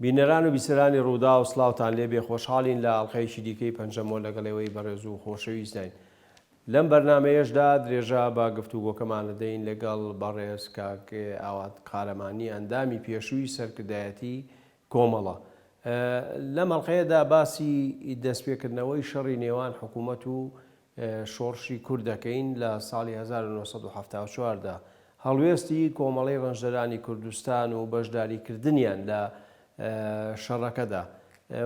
بینەران و بیسەرانی ڕوودا و سڵاوتان لێبێ خۆشحاڵین لە ئەڵقەیەکی دیکەی پەنجەمۆ لەگەڵەوەی بەڕێز و خۆشەویستین. لەم بەرنامەیەشدا درێژە بە گفتوگۆکەمان دەدەین لەگەڵ بەڕێز کاک ئاوات قارەمانی ئەندامی پێشووی سەرکردایەتی کۆمەڵە. لەم ئەڵقەیەدا باسی دەستپێکردنەوەی شەڕی نێوان حکوومەت و شۆڕشی کورد دەکەین لە ساڵی 1970دا هەڵوێستی کۆمەڵەی ڕەنجدەرانی کوردستان و بەشداریکردنیان لە شەڕەکەدا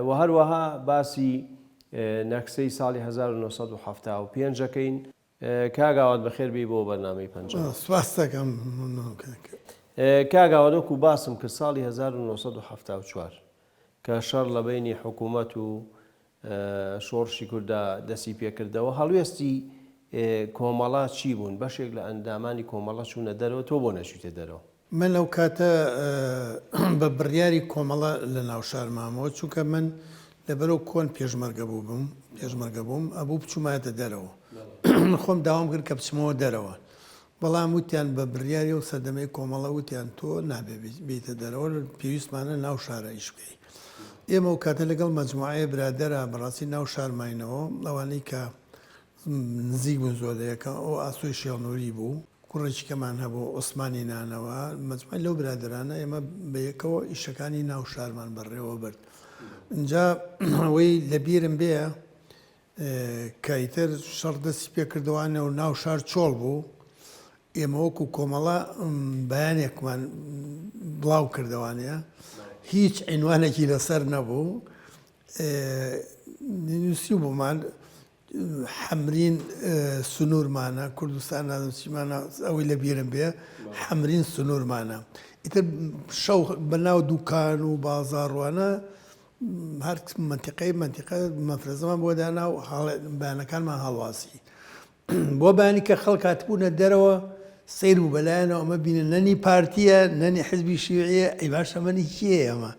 و هەروەها باسی نەکسەی ساڵی 1970 دەکەین. کاگاوات بەخێر بێی بۆ بەرنامەی پەنجەم. سپاس دەکەم. کاگاوات وەکو باسم کرد ساڵی 1970 کە شەڕ لە بینی حکوومەت و شۆڕشی کووردا دەستی پێکردەوە هەڵوێستی کۆمەڵە چی بوون؟ بەشێک لە ئەندامانی کۆمەڵە چوونە دەرەوە، تۆ بۆ نەچوویتە دەرەوە؟ من لەو کاتە بە بڕیاری کۆمەڵە لە ناو شارمامەوە چونکە من لەبەرەوە کۆن پێشمەرگە بووم ئەبوو بچوومایەتە دەرەوە. خۆم داوام کرد کە بچمەوە دەرەوە، بەڵام وتیان بە بڕیاری و سەردەمەی کۆمەڵە وتیان تۆ نابێ بێتە دەرەوە، پێویستمانە ناو شارە ئیش بکەی. ئێمە و کاتە لەگەڵ مەجموعەیە برادەرە بەڕاستی ناو شارماینەوە، ئەوانەی کە نزیک بوون زۆرەیەەکە ئەو ئاسۆی شێڵنووری بوو، کوڕێکی کەمان هەبوو عوسمانی نانەوە، مەجموعی لەو برادرانە ئێمە بەیەکەوە ئیشەکانی ناو شارمان بەڕێوە برد. اینجا ئەوەی لەبیرم بێ کە ئیتر شەڕ دەستی پێکردوانە و ناو شار چۆڵ بوو، ئێمە وەکو کۆمەڵە بەیانێکمان بڵاو کردوانەیە، هیچ عینوانێکی لەسەر نەبوو، نووسی بوومان حەمرین سنوورمانە، کوردستان نازمچیمانە، ئەوەی لە بیرم بێ حەمرین سنوورمانە. ئیتر شەو بەناو دوکان و بازاڕوانە هەر منتیقە مەفرەزەمان بۆ دانا و بەیانەکانمان هەڵواسی بۆ بانی کە خەڵک هاتبوونە دەرەوە سیر و بەلایەنەوە ئەمە بینە نەنی پارتیە نەنی حزبی شیوعیە، ئەی باش ئەمەنی کێ ئەمە؟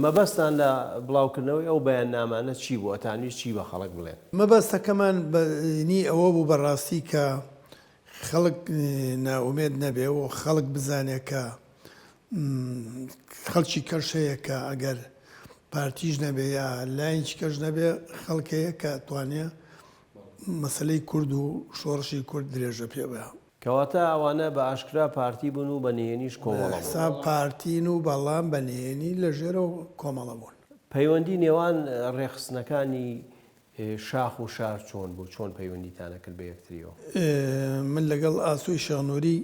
مەبەستان لە بڵاوکردنەوەی ئەو بەیاننامانە چی بوو؟ ئەتانویست چی بە خەڵک بڵێن؟ مەبەستەکەمان بەنی ئەوە بوو بەڕاستی کە خەڵک ناومێد نەبێ و خەڵک بزانێت کە خەڵکی کەشەیە کە ئەگەر پارتیش نەبێ یا لایەنی کەش نەبێ خەڵکەیە کە توانێت مەسلەی کورد و شۆڕشی کورد درێژە پێ بە. کەواتە ئەوانە بە ئاشکرا پارتی بوون و بە نهێنیش کۆمەڵە حساب پارتین و بەڵام بە نهێنی لە ژێرەوە کۆمەڵە بوون. پەیوەندی نێوان ڕێخستنەکانی شاخ و شار چۆن بوو؟ چۆن پەیوەندیتانە کرد بە یەکتریەوە؟ من لەگەڵ ئاسۆی شێخنووری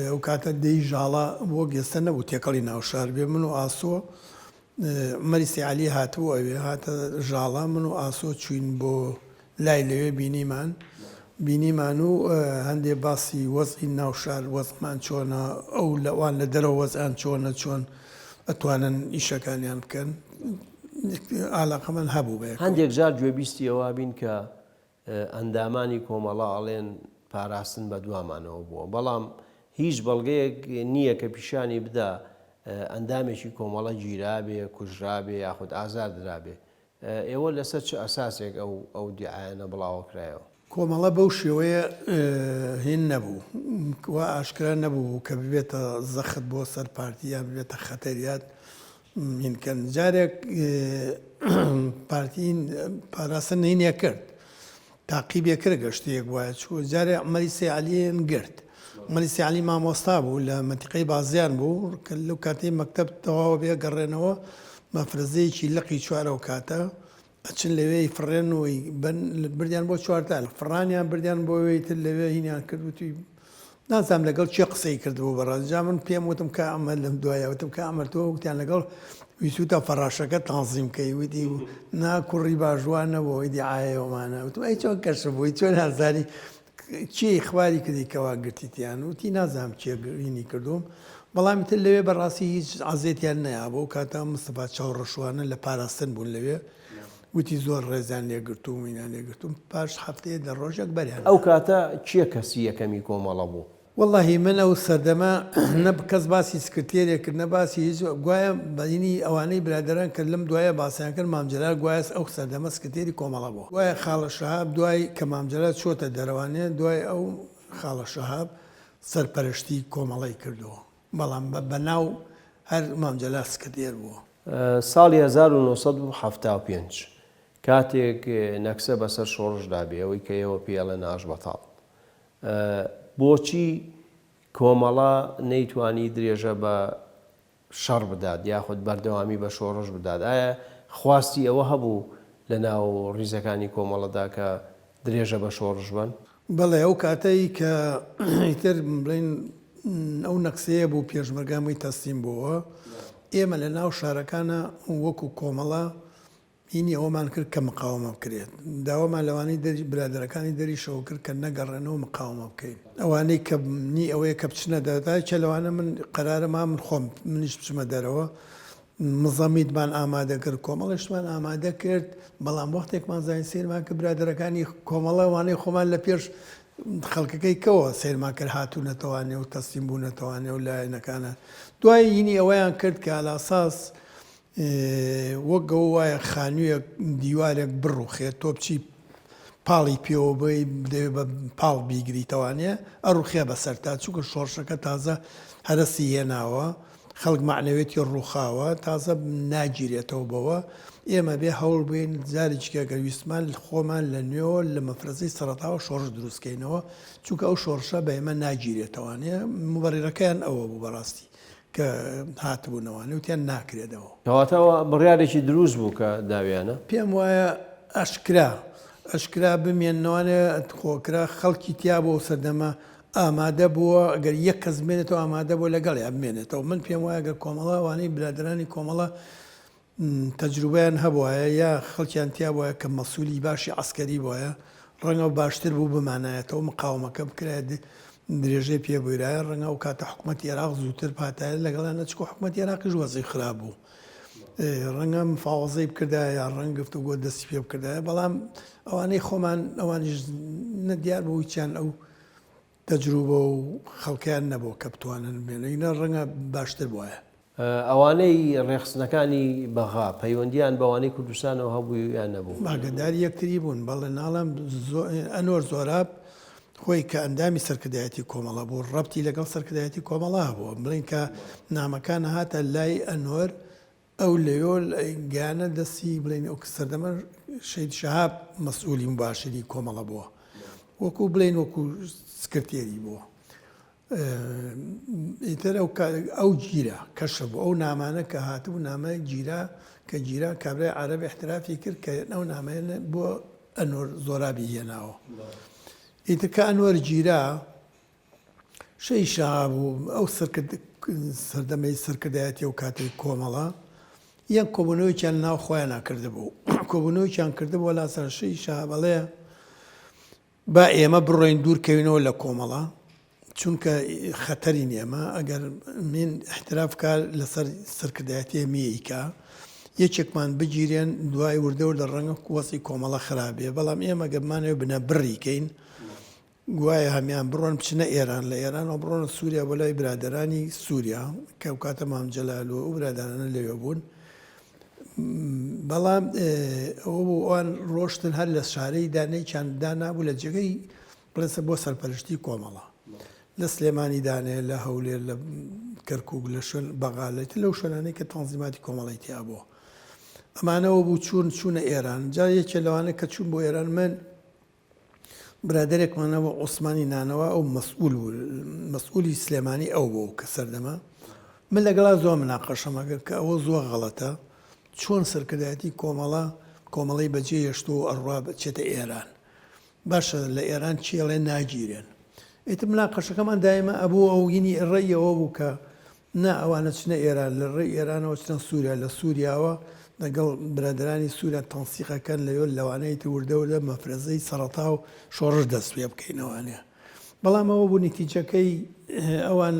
ئەو کاتە دەی ژاڵە بۆ گێستە نەبوو تێکەڵی ناو شار بێ، من و ئاسۆ عومەری سیعەلی هاتبوو ئەوێ هاتە ژاڵە، من و ئاسۆ چوین بۆ لای لەوێ بینیمان و هەندێک باسی وەزعی ناو شار وەزعمان چۆنە، ئەو لەوان لە دەرەوە وەزعیان چۆنە، چۆن ئەتوانن ئیشەکانیان بکەن، ئالاقەمان هەبوو بێ. هەندێک جار گوێبیستی ئەوە بین کە ئەندامانی کۆمەڵە ئەڵێن پاراستن بە دوامانەوە بووە، بەڵام هیچ بەڵگەیەک نییە کە پیشانی بدا ئەندامێکی کۆمەڵە گیرابێ، کوژرابێ یاخود ئازادرابێ. ئێوە لەسەر چه ئەساسێک ئەو دیعایانە بڵاوکرایەوە؟ کۆمەڵە بەو شێوەیە هین نەبوو، وا ئاشکرا نەبوو کە ببێتە زەخت بۆ سەر پارتیان ببێتە خەتەریات هینکەن. جارێک پارتین پاراستن نینە کرد، تاقیبێ کرد گەشتەیەک وایە چوو، جارێک عومەری سیعەلیان گرت. عومەری سیعەلی مامۆستا بوو لە منتیقەی بازیان بوو، کە لەو کاتەی مەکتەب تەواو بێ گەڕێنەوە مەفرەزەیەکی لەقی چوارەوە کاتە ئەچن لەوێی فڕێن و بردیان بۆ چوارتە فڕانیان بردیان بۆەوەی تر لەوێ هینیان کردوتی نازانم لەگەڵ چێ قسەی کردبوو بەڕازجا من پێم وتم کە ئەمە لەم دوایە وتم کە ئەمەتەوە وتیان لەگەڵ ویسوتە فەراشەکە تەنزیمکەی وتی و ناکوڕی باژوانەوە ئیدی ئایەوەمانە وتم ئەی چۆن کەشە بووی چۆن هەزاری چی خواری کردی کەوا گرتیتیان وتی نازانم چێگرینی کردوم، بەڵامی تر لەوێ بەڕاستی هیچ عەزێتیان نەیابوو. کاتە مستەفا چاوڕەشوانە لە پاراستن بوون لەوێ، وتی زۆر ڕێزیان لێگرتوم وینان لێگرتوم، پاش هەفتەیە لە ڕۆژێک بەریان. ئەو کاتە چیە کەسی یەکەمی کۆمەڵە بوو؟ واللهی من ئەو سەردەمە نە کەس باسی سکرتێرێک کرد نە باسی هیچ گوایە بەینی ئەوانەی برادران کرد لەم دوایە باسییان کرد مامجلال گوایە ئەو سەردەمە سکرتێری کۆمەڵە بوو. گوایە خاڵە شەهاب دوای کە مامجلال چۆتە دەرەوانێ دوای ئەو خاڵە شەهاب سەرپەرشتی کۆمەڵی کردەوە، بەڵام بەناو هەر مامجلال سکرتێر بووە. ساڵی 1975 کاتێک نەکسە بەسەر شۆڕشدا بێ ئەوەی کە ئێوە پێڵە ناش بەتاڵ بۆچی کۆمەڵە نەیتوانی درێژە بە شەڕ بدات یاخود بەردەوامی بە شۆڕش بدات ئایا خواستی ئەوە هەبوو لە ناو ڕیزەکانی کۆمەڵەدا کە درێژە بە شۆڕش بن؟ بەڵێ ئەو کاتەی کە ئیتر بڵین ئەو نەکسەیە بوو پێشمەرگامی تەسلیم بووە ئێمە لە ناو شارەکانە وەکو کۆمەڵە هینی ئەومان کرد کە مقاومە بکرێت داوامان لەوانەی برادەرەکانی دەریشەوە کرد کە نەگەڕێنەوە مقاومە بکەین ئەوانەی کە نی ئەوەیە کە بچنە دەدا چە لەوانە من قەرارەما من خۆم منیش بچمە دەرەوە مزەمیتمان ئامادە کرد کۆمەڵشمان ئامادە کرد بەڵام وەختێکمان زانین سێرمان کە برادەرەکانی کۆمەڵە وانەی خۆمان لە پێش خەڵکەکەی کەوە سێرمان کرد هاتوونەتەوانێ و تەسلیم بوو نەتەوانێ و لایەنەکانە دوای هینی ئەوەیان کرد کە ئالاساس وەک ئەو وایە خانوویە دیوارێک بڕوخێت تۆ بچی پاڵی پێوە بی دەوێت بە پاڵ بیگریتەوانێ ئەڕوخێ بەسەر تا چووکە شۆڕشەکە تازە هەرسی هێناوە خەڵک معنەوێتی ڕووخاوە تازە ناگیرێتەوە بەوە ئێمە بێ هەوڵ بووین جارێکێکە ویسمان خۆمان لە نوێەوە لە مەفرەزەی سەرەتاوە شۆڕش دروستکەینەوە چونکە ئەو شۆڕشە بە ئێمە ناگیرێتەوانێ مبەڕێرەکەیان ئەوە بوو بەڕاستی کە هاتبوونەوەوانێ وتیان ناکرێتەوە کەواتەوە بڕیارێکی دروست بوو کە داویانە پێم وایە ئەشکرا بمێنەوەانێ خۆکرا خەڵکی تیا بۆ سەردەمە ئامادە بووە ئەگەر یەک کەس بمێنێتەوە ئامادە بۆ لەگەڵ بمێنێتەوە من پێم وایە گەر کۆمەڵەوانەی برادرانی کۆمەڵە تەجروبیان هەبووایە یا خەڵکیان تیا بووە کە مەسوولی باشی عسکەری بووە ڕەنگە باشتر بوو بمانایەتەوە مقاومەکە بکرێت درێژەی پێبوویرایە ڕەنگە و کاتە حکوومەتی عێراق زووتر پاتایە لەگەڵان نەچکۆ حکوومەتی عێراقیش وەزەی خراپ بوو ڕەنگە مفاوەزەی بکردایە یا ڕەنگ گفتوگۆ دەستی پێ بکردایە بەڵام ئەوانەی خۆمان ئەوانیش نەدیار بوو چیان ئەو تەجروبە و خەڵکیان نەبوو کە بتوانن بێنە ڕەنگە باشتر بواە ئەوانەی ڕێخستنەکانی بەغا پەیوەندیان بەوانەی کوردستانەوە هەبووی یان نەبوو باگەداری یەکتری بوون بەڵێ ناڵم ئەنۆر زۆراب خۆی کە ئەندامی سەرکردایەتی کۆمەڵە بوو ڕەبتی لەگەڵ سەرکردایەتی کۆمەڵا بووە بڵین کە نامەکان هاتە لای ئەنۆر ئەو لەوێ گیانە دەستی بڵین ئەو سەردەمە شەید شەهاب مەسئولی مباشری کۆمەڵە بووە وەکو بڵین وەکو سکرتێری بووە ئیتر ئەو گیرە کەشە بوو ئەو نامانە کە هاتبوو نامای گیرا کە گیرا کابرای عەرەب احترافی کرد کە ئەو نامەیە بۆ ئەنۆر زۆرابی هێناوە ئیتر کە ئەنوەر گیرا شەی شەهاب بوو ئەو سەردەمەی سەرکردایەتی و کاتەی کۆمەڵە یەک کۆبوونەوەیان ناو خۆیان ناکرده بوو کۆبوونەوەیان کردبووە لاسەر شەی شەهابەڵەیە با ئێمە بڕۆین دوورکەوینەوە لە کۆمەڵە چونکە خەتەری ئێمە ئەگەر من احترافکە لەسەر سەرکردایەتی میکە یەکێکمان بگیرێن دوای وردەور لە ڕەنگە وەسی کۆمەڵە خراپێ بەڵام ئێمە گەمانەوە بنە بڕیکەین گوایە هەمیان بڕۆن بچنە ئێران لە ئێرانەوە بڕۆنە سووریا بۆ لای برادەرانی سووریا کە و کاتە مامجەلالوە و برادرانە لەوێ بوون بەڵام ئەوە بوو ئەوان ڕۆشتن هەر لە شارەی دانەی چانددا نابوو لە جێگەی بڵێسە بۆ سەرپەرشتی کۆمەڵە لە سلێمانی دانێ لە هەولێر لە کەرکووک لە شوێن بەغالێت لەو شوێنانەی کە تەنزیماتی کۆمەڵی تیا بووە ئەمانەوە بوو چوونە ئێران جا یەکێ لەوانە کە چوون بۆ ئێران من برادێکمانەوە عوسمانی نانەوە ئەو مەسئولی سلێمانی ئەو بوو کە سەردەمە من لەگەڵا زۆر مناقەشەمەگەر کە ئەوە زۆر غەڵەتە چۆن سەرکردایەتی کۆمەڵی بەجێ هێشتۆ و ئەڕوا بچێتە ئێران باشە لە ئێران چێڵێ ناگیرێن ئیتر مناقەشەکەمان دایمە ئەبوو ئەو یینی ڕێیەوە بوو کە نا ئەوانە چنە ئێران لە ڕێی ئێرانەوە چنە سووریا لە سووریاوە لەگەڵ برادرانی سووریا تەنسیقەکەن لەوێ لەوانەیە وردەوردە مەفرەزەی سەرەتا و شۆڕش دەست پێ بکەینەوانێ بەڵام ئەوە بوو نیتیجەکەی ئەوان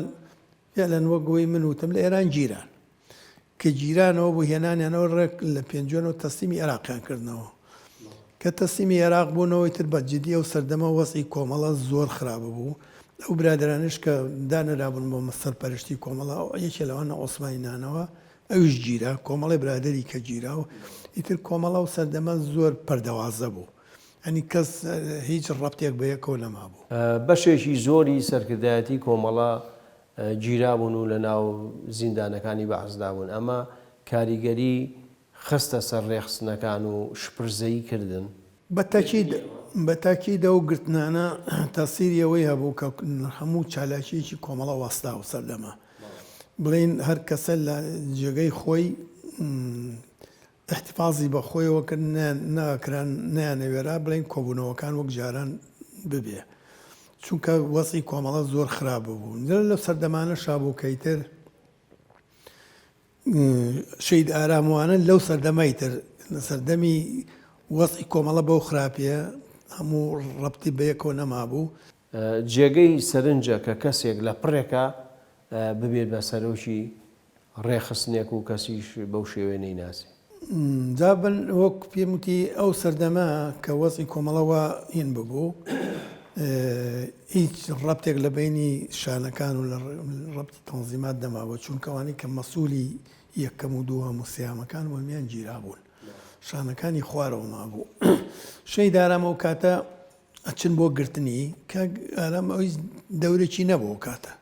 یالەن وەگەوەی من وتم لە ئێران گیران کە گیرانەوە بۆ هێنانیانەوە ڕێک لە پێنجۆنەوە تەسلیمی عێراقیان کردنەوە کە تەسلیمی عێراق بوونەوەی تر بە جددی و سەردەمە وەزعی کۆمەڵە زۆر خراپە بوو ئەو برادرانش کە دانرابوون بۆ سەرپەرشتی کۆمەڵە یەکێ لەوانە عوسمانی نانەوە ئەوش گیرە کۆمەڵی برادری کە گیرا و ئیتر کۆمەڵە و سەردەمە زۆر پەردەوازە بوو ئەنی کەس هیچ ڕەبتێک بە یەکەوە نەما بوو بەشێکی زۆری سەرکردایەتی کۆمەڵە گیرا بوون و لە ناو زیندانەکانی بەعزدا بوون ئەمە کاریگەری خستە سەر ڕێخستنەکان و شپرزەیی کردن. بەتاکیدا و گرتنانە تاسیریەوەی هەبوو کە هەموو چالاکیەکی کۆمەڵە وەستا و سەردەما بڵین هەر کەسە لە جێگەی خۆی احتیفازی بە خۆیەوە کرد ناکران نیانەوێرا بڵین کۆبوونەوەکان وەک جاران ببێ چونکە وەسی کۆمەڵە زۆر خراپ بوو لە سەردەمانە شابووکەیتر شەید ئاراموانە لەو سەردەمایتر لە سەردەمی وەسی کۆمەڵە بەو خراپیە هەموو ڕەبتی بەیەکەوە نەمابوو. جێگەی سەرنجە کە کەسێک لە پڕێکە ببێت بە سەرۆکی ڕێخستنێک و کەسیش بەو شێوێ نەیناسی. جابن وەک پێم وتی ئەو سەردەما کە وەسی کۆمەڵەوە هین ببوو هیچ ڕەبتێک لە بینی شانەکان و لە ڕەبتی تەنزیمات دەماوە چونکەوانی کە مەسوولی یەکەم و دوو هەموو سیامەکان وەمیان گیرا بوون شانەکانی خوارەوە مابوو. شەید ئارام ئەو کاتە ئەچن بۆ گرتنی کە ئارام ئەوی دەورێکی نەبوو کاتە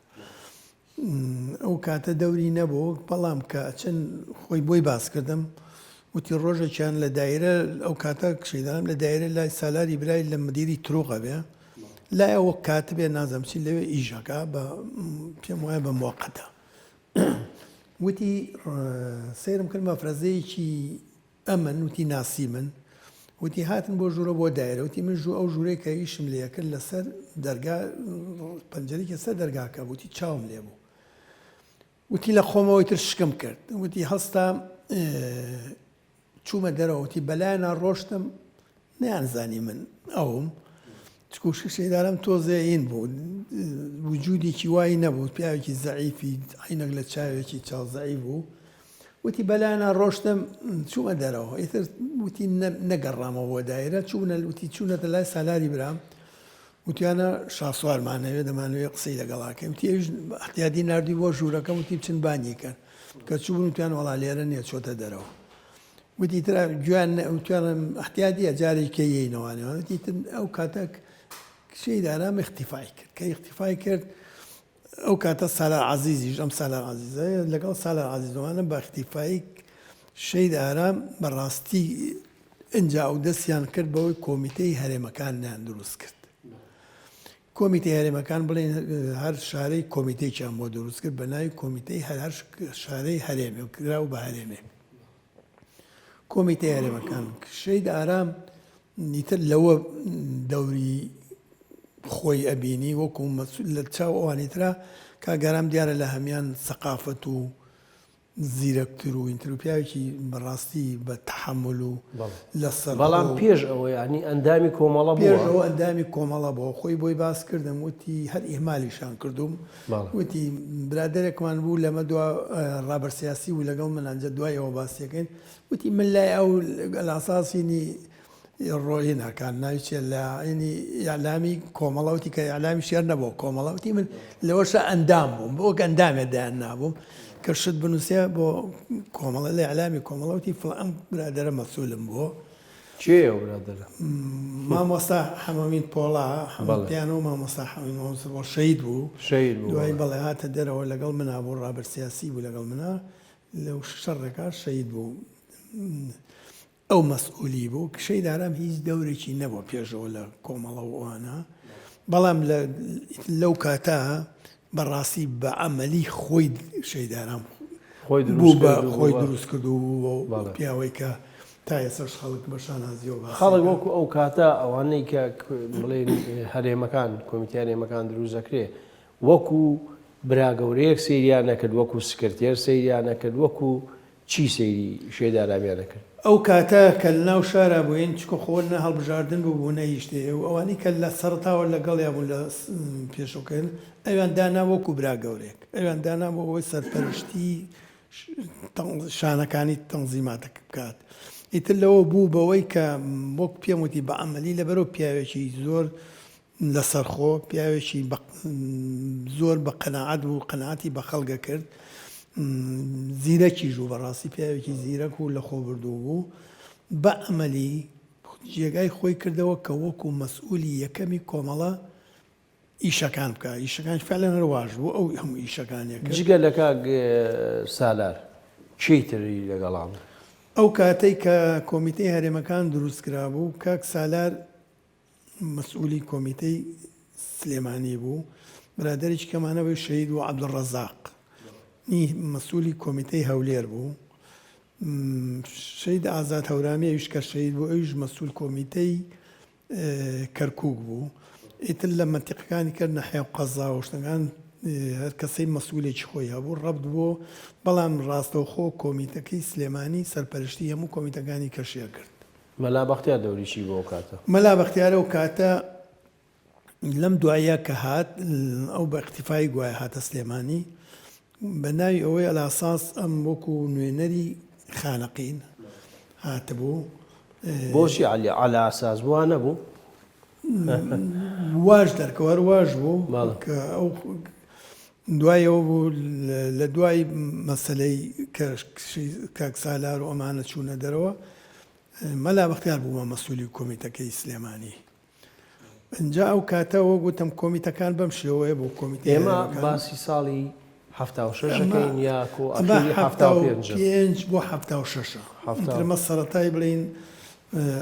ئەو کاتە دەوری نەبوو بەڵام کە ئەچن خۆی بۆی باس کردم وتی ڕۆژێکیان لە دایرە ئەو کاتە شەیدارام لە دایرە لای سالاری برای لە مدیری ترۆغە بێ لای ئەوە کاتبێ نازەمچی لەوێ ئیژەکە بە پێم وایە بە موقەتە وتی سەیرم کرد مەفرەزەیەکی ئەمن وتی ناسی من وتی هاتن بۆ ژوورە بۆ دایرە وتی من ئەو ژوورەی کە ئیشم لێ کرد لەسەر دەرگا پەنجەرێکی سەر دەرگاکە وتی چاوم لێ بوو وتی لە خۆمەوەی تر شکم کرد وتی هەستا چوومە دەرەوە وتی بەلایەنە ڕۆشتم نەیانزانی من ئەوم چکوشی شەیدارم تۆزێ ئین بوو وجودێکی وای نەبوو پیاوێکی زەعیفی عینەک لە چاوێکی چاوزەعی بوو وتی بەلایەنە ڕۆشتم چوومە دەرەوە ئیتر وتی نەگەڕامەوە بۆ دایرە چوونە وتی چوونەتە لای سالاری برام وتیانە شاسوارمانەوێ دەمانوێت قسەی لەگەڵاکەم وتی ئێش احتیاجی نردی بۆ ژوورەکەم وتی بچن بانی کرد کە چوون وتیان وەڵا لێرە نییە چۆتە دەرەوە وتی تر گویان وتیانم احتیاجی جارێکی یینەوانەوە وتی ئەو کاتە شەید ئارام اختیفای کرد کە اختیفای کرد ئەو کاتە سالار عەزیزیش ئەم سالار عەزیزە لەگەڵ سالار عەزیزەوانە بە اختیفایی شەید ئارام بەڕاستی ئەنجا ئەو دەستیان کرد بەوەی کۆمیتەی هەرێمەکانیان دروست کرد. کۆمیتەی هەرێمەکان بڵێن هەر شارەی کۆمیتەیەکیان بۆ دروست کرد بە ناوی کۆمیتەی هەر شارەی هەرێمێ کراو بە هەرێمێ کۆمیتەی هەرێمەکان شەید ئارام نیتر لەوە دەوری خۆی ئەبینی وەکو لە چاو ئەوانی ترا کاگەرام دیارە لە هەمان سەقافەت و زیرەکتر و ئینتروپیاوێکی بەڕاستی بە تەحمل و لەسەر بەڵام پێش ئەوە ینی ئەندامی کۆمەڵە پێش ئەوە ئەندامی کۆمەڵە بۆ خۆی بۆی باس کردم وتی هەر ئیهمالیشان کردوم وتی برادێکمان بوو لەمە دو ڕابەرسیاسی و لەگەڵ منانجە دوای ئەوە باسیەکەین وتی من لای ئەو ئەلاساسینی ڕۆی ناکان ناویچێ لە ینی یالامی کۆمەڵەوتی کە یالامی شێر نەبوو کۆمەڵەوتی من لەوەشە ئەندام بووم بۆ ئەندامێ دایان نابووم کە شت بنووسە بۆ کۆمەڵە لە یالامی کۆمەڵەوتی فڵان برادەرە مەسوولم بووە چێ ئەو برادەرە مامۆستا حەمەمین پۆڵا هەمڵیانەوە مامۆستا حەمەمین بۆ شەید بوو دوای بەڵێ هاتە دەرەوە لەگەڵ منا بۆ ڕابەرسیاسی بوو لەگەڵ منە لەو شەڕێکا شەید بوو ئەو مەسئولی بوو کە شەید ئارام هیچ دەورێکی نەبووە پێشەوە لە کۆمەڵە وانە بەڵام لەو کاتە بەڕاستی بە ئەمەلی خۆی شەید ئارام خۆی دروست کرد و پیاوەی کە تا ئێسەش خەڵک بە شانازیەوە خەڵک وەکو ئەو کاتە ئەوانەی کە بڵێن هەرێمەکان کۆمیتە هەرێمەکان دروست دەکرێت وەکو براگەورەیەک سەیریان نەکرد وەکو سکرتێر سەیریان نەکرد وەکو چی سەیری شەید ئارامیان نەکرد ئەو کاتە کە ناو شارە بووین چکە خۆن هەڵبژاردن بوو نەهیشتێ و ئەوانی کە لە سەرتاوە لەگەڵیا بوون لە پێشۆکەن ئەویان دانا وەکو براگەورێک ئەویان دانا بۆ ئەوەی سەرپەرشتی شانەکانی تەنزیماتە بکات ئیتر لەوە بوو بەوەی کە وەک پێم وتی بە ئەمەلی لەبەرەوە پیاوێکی زۆر لەسەرخۆ پیاوێکی زۆر بە قەناعەت بوو قەناعەتی بە خەڵگە کرد زیرەکی ژوو بەڕاستی پیاوێکی زیرەک و لە خۆ بردوو بوو بە ئەمەلی جێگای خۆی کردەوە کە وەکو مەسئولی یەکەمی کۆمەڵە ئیشەکان بکە ئیشەکان فعلەن ڕواژ بوو ئەو هەموو ئیشەکانێک جگە لە کاک سالار چی تری لەگەڵام ئەو کاتەی کە کۆمیتەی هەرێمەکان دروستکرا بوو کاک سالار مەسئولی کۆمیتەی سلێمانی بوو برادێکی کەمانەوەی شەهید و عەبدوڵڕەزاق مەسئولی کۆمیتەی هەولێر بوو شەهید ئازاد هەورامی ئەویش کە شەهید بوو ئەویش مەسئول کۆمیتەی کەرکووک بوو ئیتر لە مەنتیقەکانی کرد نەحێو قەزا و شتەکان هەر کەسەی مەسئولێکی خۆی هەبوو ڕەبت بۆ بەڵام ڕاستەوخۆ کۆمیتەکەی سلێمانی سەرپەرشتی هەموو کۆمیتەکانی کەشیە کرد مەلا بەختیار دەوریشی بۆ کاتە مەلا بەختیارە و کاتە لەم دوایە کە هات ئەو بە اختیفای گوایە هاتە سلێمانی بە ناوی ئەوەی ئەلاساس ئەم وەکو نوێنەری خانەقین هاتبوو بۆشی علی ئاساس وانە بوو واژ دەرکەوەر واژ بوو کە ئەو دوایەوە بوو لە دوای مەسلەی کاک سالار و ئەمانە چوونە دەرەوە مەلا بەختیار بوومە مەسئولی کۆمیتەکەی سلێمانی ئەجا ئەو کاتەوە گوتم کۆمیتەکان بەم شێوەیە بۆ کۆمیتە ئێمە باسی ساڵی 76ەکەین یاکۆ 5 بۆ 76 ئەمە سەرەتای بڵین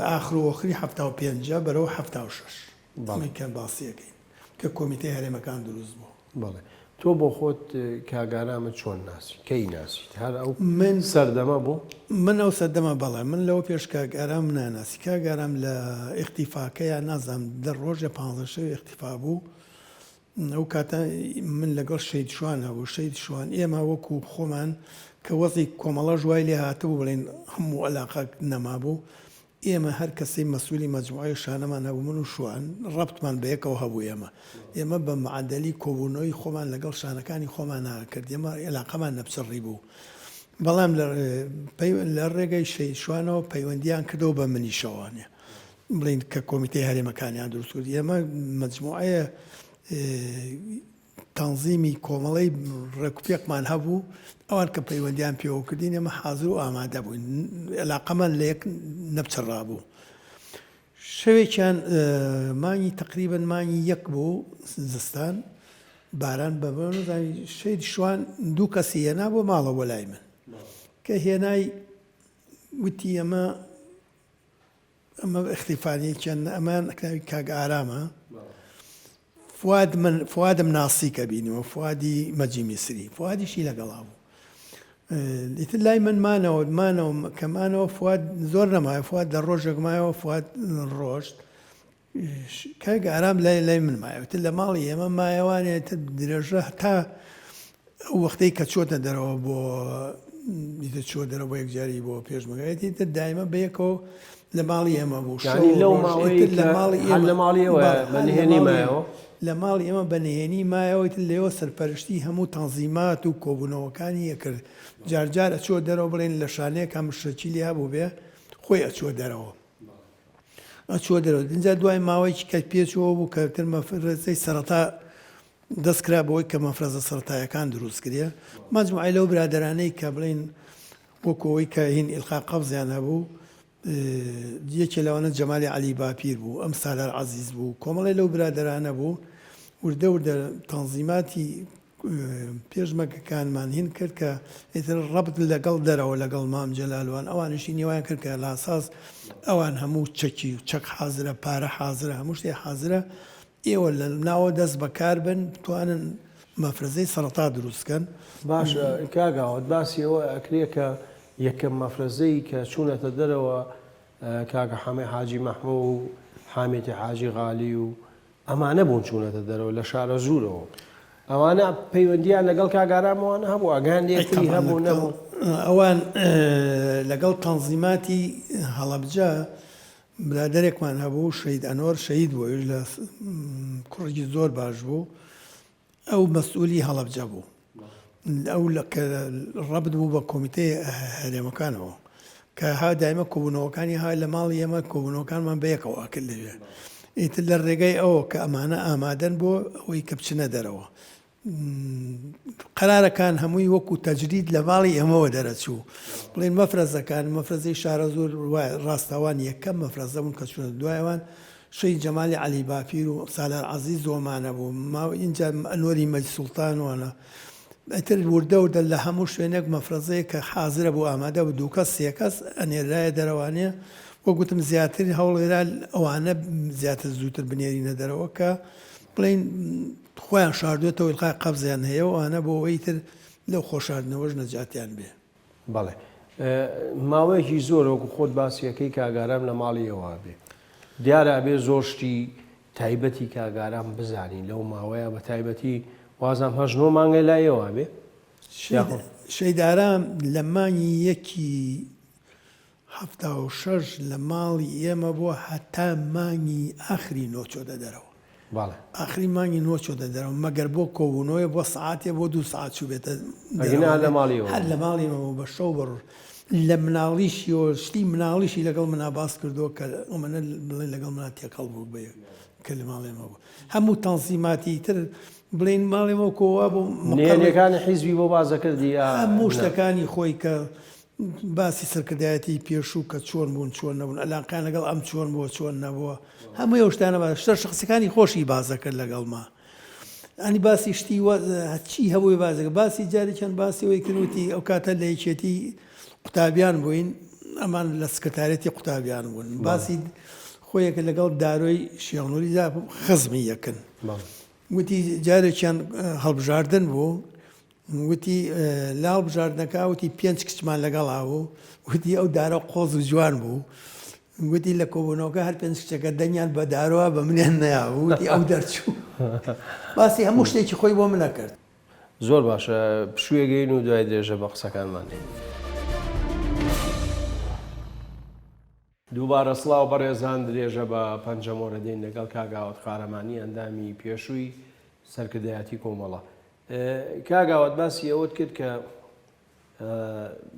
ئاخر و ئۆخری 75 بەرەوە 76 کە باسیەکەین کە کۆمیتەی هەرێمەکان دروست بوو بەڵێ تۆ بۆ خۆت کاگارامە چۆن ناسی کەی ناسیت هەر ئەو من سەردەمە بوو من ئەو سەردەمە بەڵێ من لەوە پێش کاگارام ناناسی کاگارام لە ئیختیفاکەیان نازانم دە ڕۆژە 15 ئیختیفا بوو ئەو کاتە من لەگەڵ شەید شوان هەبوو شەید شوان ئێمە وەکو خۆمان کە وەزی کۆمەڵە ژوای لێ هاتبوو بڵێن هەموو عەلاقە نەما بوو ئێمە هەر کەسەی مەسئولی مەجموعەی شانەمان هەبوو من و شوان ڕەبتمان بە یەکەوە هەبوو ئێمە بە معادەلی کۆبوونەوەی خۆمان لەگەڵ شانەکانی خۆمان ناکرد ئێمە عێلاقەمان نەپچڕی بوو بەڵام لە ڕێگەی شەید شوانەوە پەیوەندیان کردەوە بە منیشەوانێ بڵین کە کۆمیتەی هەرێمەکانیان دروست کرد ئێمە مەجموعەیە تەنزیمی کۆمەڵەی ڕێکوپێکمان هەبوو ئەوان کە پەیوەندیان پێوە کردین ئێمە حازر و ئامادە بووین عێلاقەمان لە یەک نەپچڕا بوو شەوێکیان مانگی تقریبن مانگی یەک بوو زستان باران بەبەنزانی شەید شوان دوو کەسی هێنا بۆ ماڵەوە لای من کە هێنای وتی ئەمە اختیفانیەکیان ئەمان کاگ ئارامە فوادم ناسی کە بینیوە فوادی مەجی میسری فوادیشی لەگەڵا بوو ئیتر لای مانەوە کەمانەوە فواد زۆر نەمایە فواد دە ڕۆژێک مایەوە فواد ڕۆژت کاگ ئارام لای من مایەوەتر لە ماڵی ئێمە مایەوانێت درێژە تا ئەو وەختەی کە چۆتە دەرەوە بۆ دیتە چۆ دەرەوە یەکجاری بۆ پێشمەگایەتی تر دایمە بەیەکەوە لە ماڵی ئێمە بوو لەو ماڵیەوە بەنهێنی مایەوە لە ماڵی ئێمە بەنهێنی مایەوەیت لێەوە سەرپەرشتی هەموو تەنزیمات و کۆبوونەوەکانی یەکرد جارجار ئەچۆ دەرەوە بڵێن لە شانەیەک مشتەچی لێ هەبوو بێ خۆی ئەچۆ دەرەوە ئەچۆ دەرەوە اینجا دوای ماوەیەکی کە پێچەوە بوو کە تر مەفرەزەی سەرەتا دەستکرا بەوەی کە مەفرەزە سەرەتایەکان دروست کردە مەجموعەی لەو برادەرانەی کە بڵێن وەکەوەی کە هین ئیلقا قەبزیان هەبوو یەکێ لەوانە جەمالی عەلی باپیر بوو ئەم سالار عەزیز بوو کۆمەڵی لەو برادەرانە بوو وردە تەنزیماتی پێشمەکەکانمان هین کرد کە ئیتر ڕەبت لەگەڵ دەرەوە لەگەڵ مام جەلالوان ئەوانشی نێوان کرد کە لاساس ئەوان هەموو چەک حازرە پارە حازرە هەموو شتێ حازرە ئێوە لە ناوە دەست بەکار بن بتوانن مەفرەزەی سەرەتا دروستکەن باش کاگاوت باسی ئەوە ئەکرێ کە یەکەم مەفرەزەی کە چوونەتە دەرەوە کاگە حەمەی حاجی مەحموو و حامێتی حاجی غالی و ئەمانە بوون چوونەتە دەرەوە لە شارە ژوورەوە ئەوانە پەیوەندیان لەگەڵ کاگارامەوەوانە هەبوو ئەگەان یەکتری هەبوو نەبوو ئەوان لەگەڵ تەنزیماتی هەڵەبجە برادەرێکمان هەبوو شەید ئەنۆر شەید بوو لە کوڕێکی زۆر باش بوو ئەو مەسئولی هەڵەبجە بوو ئەو ڕەبت بوو بە کۆمیتەی هەرێمەکانەوە کە ها دایمە کۆبوونەوەکانی ها لە ماڵی ئێمە کۆبوونەوەکانمان بەیەکەوە کرد لەوێ ئیتر لە ڕێگەی ئەوە کە ئەمانە ئامادەن بۆ ئەوەی کە بچنە دەرەوە قەرارەکان هەمووی وەکو تەجرید لە ماڵی ئێمەوە دەرەچوو بڵێن مەفرەزەکان مەفرەزەی شارە زۆر ڕاستاوان یەکەم مەفرەزە بوون کە چونە دوایەوان شەید جەمالی عەلی باپیر و سالار عەزیز زۆمانە بوو اینجا ئەنوەری مەجید سوڵتان وانە ئەتر وردە لە هەموو شوێنێک مەفرەزەیە کە حازرە بۆ ئامادە بە 2 کەس 3 کەس ئەنێرایە دەرەوانەیە وە گوتم زیاتر هەوڵێرا ئەوانە زیاتر زووتر بنێرینە دەرەوە کە بڵین خۆیان شاردوێتەوە ئیلقای قەبزیان هەیە و ئەوانە بۆ ئەوەی تر لەو خۆشاردنەوەش نەجاتیان بێ. بەڵێ ماوەیەکی زۆر وەکو خۆت باسیەکەی کاگارام لە ماڵیەوە بێ دیارە بێ زۆر شتی تایبەتی کاگارام بزانین لەو ماوەیە بە تایبەتی وازام 8 مانگە لایەوە بێ شەیدارام لە مانگی 1/76 لە ماڵی ئێمە بۆ هەتا مانگی ئاخری نۆچۆدە دەرەوە. ئاخری مانگی نۆچۆدە دەرەوە مەگەر بۆ کۆبوونەوەی بۆ سعاتێ بۆ 2 سعات چوو بێتە هەر لە ماڵیەوە بە شەو بڕ لە مناڵیشی و شتی مناڵیشی لەگەڵ منا باس کردو کە ئەمەە بڵێن لەگەڵ منا تێکەڵ بوو بێ کە لە ماڵێمە بوو هەموو تەنسیماتی تر بڵین ماڵێمە کۆوا بۆ نێنەکانی حیزبی بۆ بازە کردی هەموو شتەکانی خۆی کە باسی سەرکردایەتی پێشوو کە چۆن بوون چۆن نەبوون ئەلاقیان لەگەڵ ئەم چۆن بووە چۆن نەبووە هەموو ئەو شتانە شتە شخصەکانی خۆشی بازە کرد لەگەڵما ئەنی باسی شتی چی هەبووی بازەکە باسی جاری چەند باسیەوەی کردوتی ئەو کاتە لە یەکێتی قوتابیان بووین ئەمان لە سکرتارەتی قوتابیان بوون باسی خۆیەکە لەگەڵ دارۆی شێخنووریدا خزمی یەکن وتی جارێکیان هەڵبژاردن بوو وتی لە هەڵبژاردنەکە وتی 5 کچمان لەگەڵا بوو وتی ئەو دارە قۆز و جوان بوو وتی لە کۆبوونەوەکە هەر 5 کچەکە دەنگیان بە دارەوە بە منیان نەیاوە وتی ئەو دەرچوو باسی هەموو شتێکی خۆی بۆ منە کرد. زۆر باشە پشوویەگەین و دوای درێژە بە قسەکانمان دێن. دووبارە سڵاو بەڕێزان درێژە بە پەنجەمۆرە دێن لەگەڵ کاگاوت قارەمانی ئەندامی پێشووی سەرکردایەتی کۆمەڵە. کاگاوت باسی ئەوت کرد کە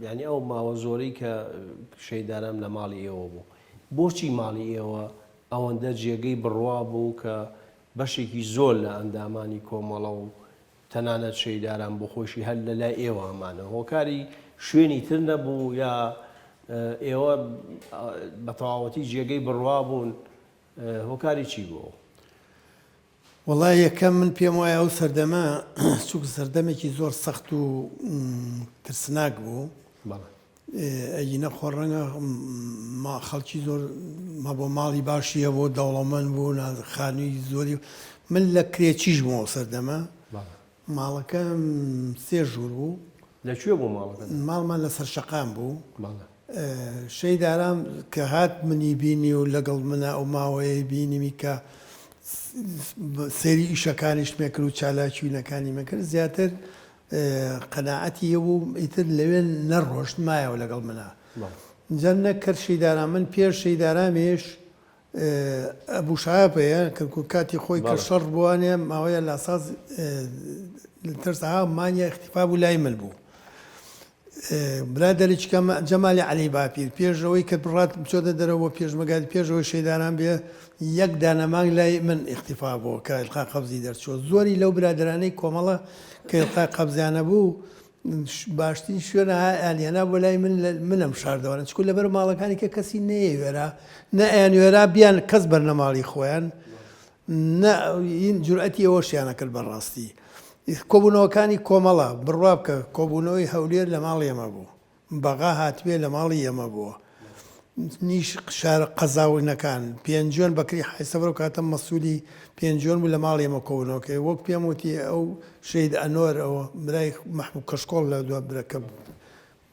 یعنی ئەو ماوە زۆرەی کە شەیدارام لە ماڵی ئێوە بوو بۆچی ماڵی ئێوە ئەوەندە جێگەی بڕوا بوو کە بەشێکی زۆر لە ئەندامانی کۆمەڵە و تەنانەت شەیداران بۆ خۆشی هەر لە لای ئێوە ئەمانە هۆکاری شوێنی تر نەبوو یا ئێوە بە تەواوەتی جێگەی بڕوا بوون هۆکاری چی بوو؟ وڵای یەکەم من پێم وایە ئەو سەردەمە چووک سەردەمێکی زۆر سەخت و ترسناک بوو ئەگینە خۆڕەنگە خەڵکی زۆر بۆ ماڵی باشیە بۆ دەوڵەمەند بوو خانووی زۆری من لە کرێکیش بوومەوە سەردەمە ماڵەکەم 3 ژوور بوو لەکوێ بوو ماڵەکە؟ ماڵمان لە سەر شەقام بوو شەیدارام کە هات منی بینی و لەگەڵ منە ئەو ماوەیە بینیمی کە سەیری ئیشەکانیش مێکرد و چالاکیوینەکانی مەکرد زیاتر قەناعەتی بوو ئیتر لەوێ نەڕۆشت مایەوە لەگەڵ منە جا نەکرد شەیدارام من پێش شەیدارامیش ئەبوو شایەپەیە کاتی خۆی کە شەڕ بووانێ ماوەیە لاساز ترسها مانیە اختیفا بوو لای من بوو برادێکە جەمالی عەلی باپیر پێشەوەی کە بڕات بچۆتە دەرەوە پێشمەگات پێشەوەی شەیداران بێ یەک دانەمانگ لای من اختیفا بووە کە ئیلقا قەبزی دەرچووە زۆری لەو برادرانەی کۆمەڵە کە ئیلقا قەبزیانە بوو باشترین شوێنە ئالیانا بۆ لای منم شاردەوەن چکو لەبەر ماڵەکانی کە کەسی نەیەوێرا نە ئەیانوێرا بیان کەس بەرنەماڵی خۆیان جورئەتی ئەوەشیانە کرد بەڕاستی کۆبوونەوەکانی کۆمەڵە بڕوا بکە کۆبوونەوەی هەولێر لە ماڵی ئێمە بوو بەغا هاتوێ لە ماڵی ئێمە بووە نیش شارە قەزاوینەکان پێنجۆن بەکری حیسەبەر و کاتە مەسوولی پێنجۆن بوو لە ماڵی ئێمە کۆبوونەوەکەی وەک پێم وتی ئەو شەید ئەنۆر ئەوە برای محموود کەشکۆڵ لە دو برەکە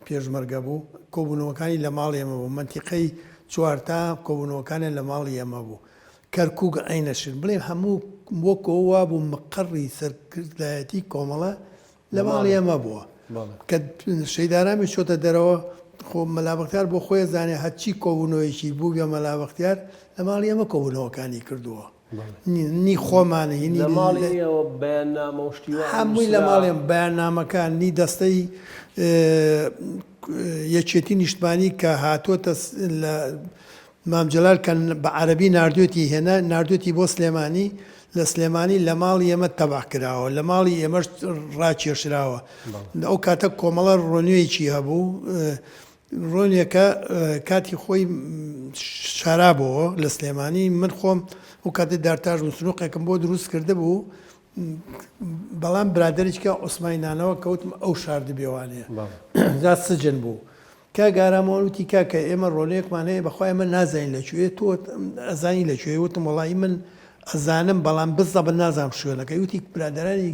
پێشمەرگە بوو کۆبوونەوەکانی لە ماڵی ئێمە بوو منتیقەی چوارتا کۆبوونەوەکانی لە ماڵی ئێمە بوو کەرکووک عینەشن بڵێ هەموو وەکەوە بوو مەقڕی سەرکردایەتی کۆمەڵە لە ماڵی ئێمە بووە کە شەیدارامی چۆتە دەرەوە خۆ مەلابەختیار بۆ خۆی زانێ هەچی کۆبوونەوەیکی بوو بێ مەلابەختیار لە ماڵی ئێمە کۆبوونەوەکانی کردووە نی خۆمانە هەمووی لە ماڵێم بەیاننامەکان نی دەستەی یەکێتی نیشتمانی کە هاتوۆتە لە مامجلال کە بە عەرەبی ناردوێتی هێنا ناردوێتی بۆ سلێمانی لە سلێمانی لە ماڵی ئێمە تەبع کراوە لە ماڵی ئێمەش ڕاکێشراوە ئەو کاتە کۆمەڵە ڕۆنوێکی هەبوو ڕۆنیەکە کاتی خۆی شارابەوە لە سلێمانی من خۆم و کاتێ دارتاژ سنووقێکم بۆ دروست کرده بوو بەڵام برادێکە عوسمانیانەوە کەوتم ئەو شاردە بێوانەیە جا سجن بوو کە گارامۆنوتی کاکە ئێمە ڕۆلەیەکمان هەیە بەخوای ئەمە نازانین لەکوێ تۆ ئەزانی لەکوێ وتم وڵی من ئەزانم بەڵام بزە بە نازانم شوێنەکە وتی برادرانی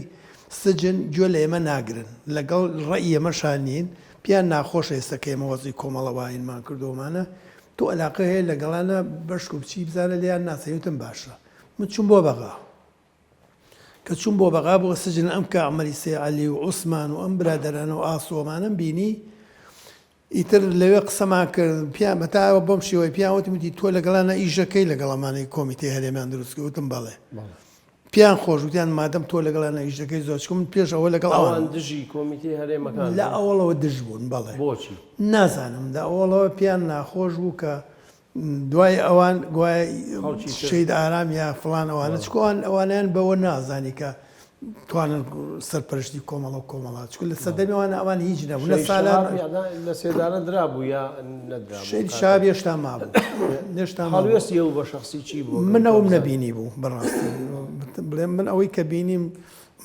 سجن گوێ لە ئێمە ناگرن لەگەڵ ڕێی ئێمەشان نین پیان ناخۆش ئێستا کە ئێمە وەزی کۆمەڵەوایینمان کردومانە تۆ علاقە هەیە لەگەڵانە بەشک و بچی بزانە لیان ناسەوتم باشە من چوون بۆ بەغا کە چوون بۆ بەغا بۆ سجن ئەم کە عمەری سێ عەلی و عوسمان و ئەم برادەرانە و ئاسۆمانم بینی ئیتر لەوێ قسەمان کرد پیان بەتاوە بۆم شێوەی پیاوەتیمتی تۆ لەگەڵانە ئیژەکەی لەگەڵەمانەی کۆمیتەی هەرێمیان دروست وتم بەڵێ پیان خۆش وتیان مادەم تۆ لەگەڵانە ئیژەکەی زۆر چکم پێش ئەوە لەگەڵ ئەوان دژی کۆمیتەی هەرێمەکان لە ئەوڵەوە دژ بوون بەڵێ بۆچی نازانم دا ئەوڵەوە پیان ناخۆش بوو کە دوای ئەوان گوای شەید ئارام یا فڵان ئەوانە چکۆوان ئەوانیان بەوە نازانی کە توانن سەرپەرشتی کۆمەڵە و کۆمەڵات چکو لە سەردەمیوانە ئەوان هیچ نەبوو لە سالان لە سێدانە درابوو یا شەید شاب هێشتا مابوو هێشتا هەڵوێستی ئەو بە شخصی چی بوو من ئەوم نەبینی بوو بەڕاستی بڵێم من ئەوەی کە بینیم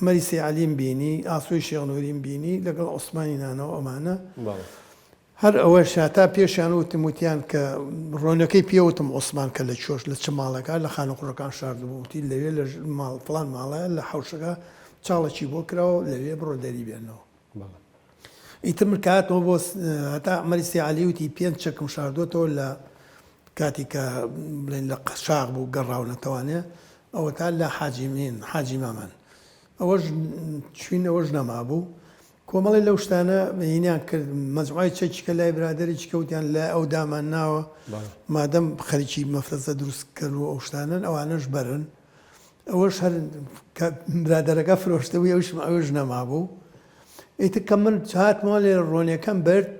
مەریسی عەلیم بینی ئاسۆی شێخنووریم بینی لەگەڵ عوسمانیانەوە ئەمانە هەر ئەوە شاتا پێشیان وتم وتیان کە ڕۆنەکەی پێوتم عوسمان کە لە چۆش لە چ ماڵەکە لە خانەقوڕەکان شاردبوو وتی لەوێ لە ماڵ فڵان ماڵە لە حوشەکە چاڵێکی بۆ کراوە لەوێ بڕۆ دەری بێنەوە ئیتر من کاتەوە بۆ هەتا عمەری عەلی وتی پێنج چەکم شاردوتەوە لە کاتی کە بڵێن لە قەشاق بوو گەڕاونەتەوانێ ئەوە تا لە حاجی مامان ئەوەش چوین ئەوەش نەمابوو کۆمەڵی لەو شتانە هینیان کرد مەجموعی چەکیکە لای برادێکی کەوتیان لە ئەو دامان ناوە مادەم خەریکی مەفرەزە دروست کرد و ئەو شتانن ئەوانەش بەرن ئەوەش هەر برادەرەکە فرۆشتەوەی ئەوش نەمابوو ئیتر کە من هاتمەوە لێ ڕۆنیەکەم برد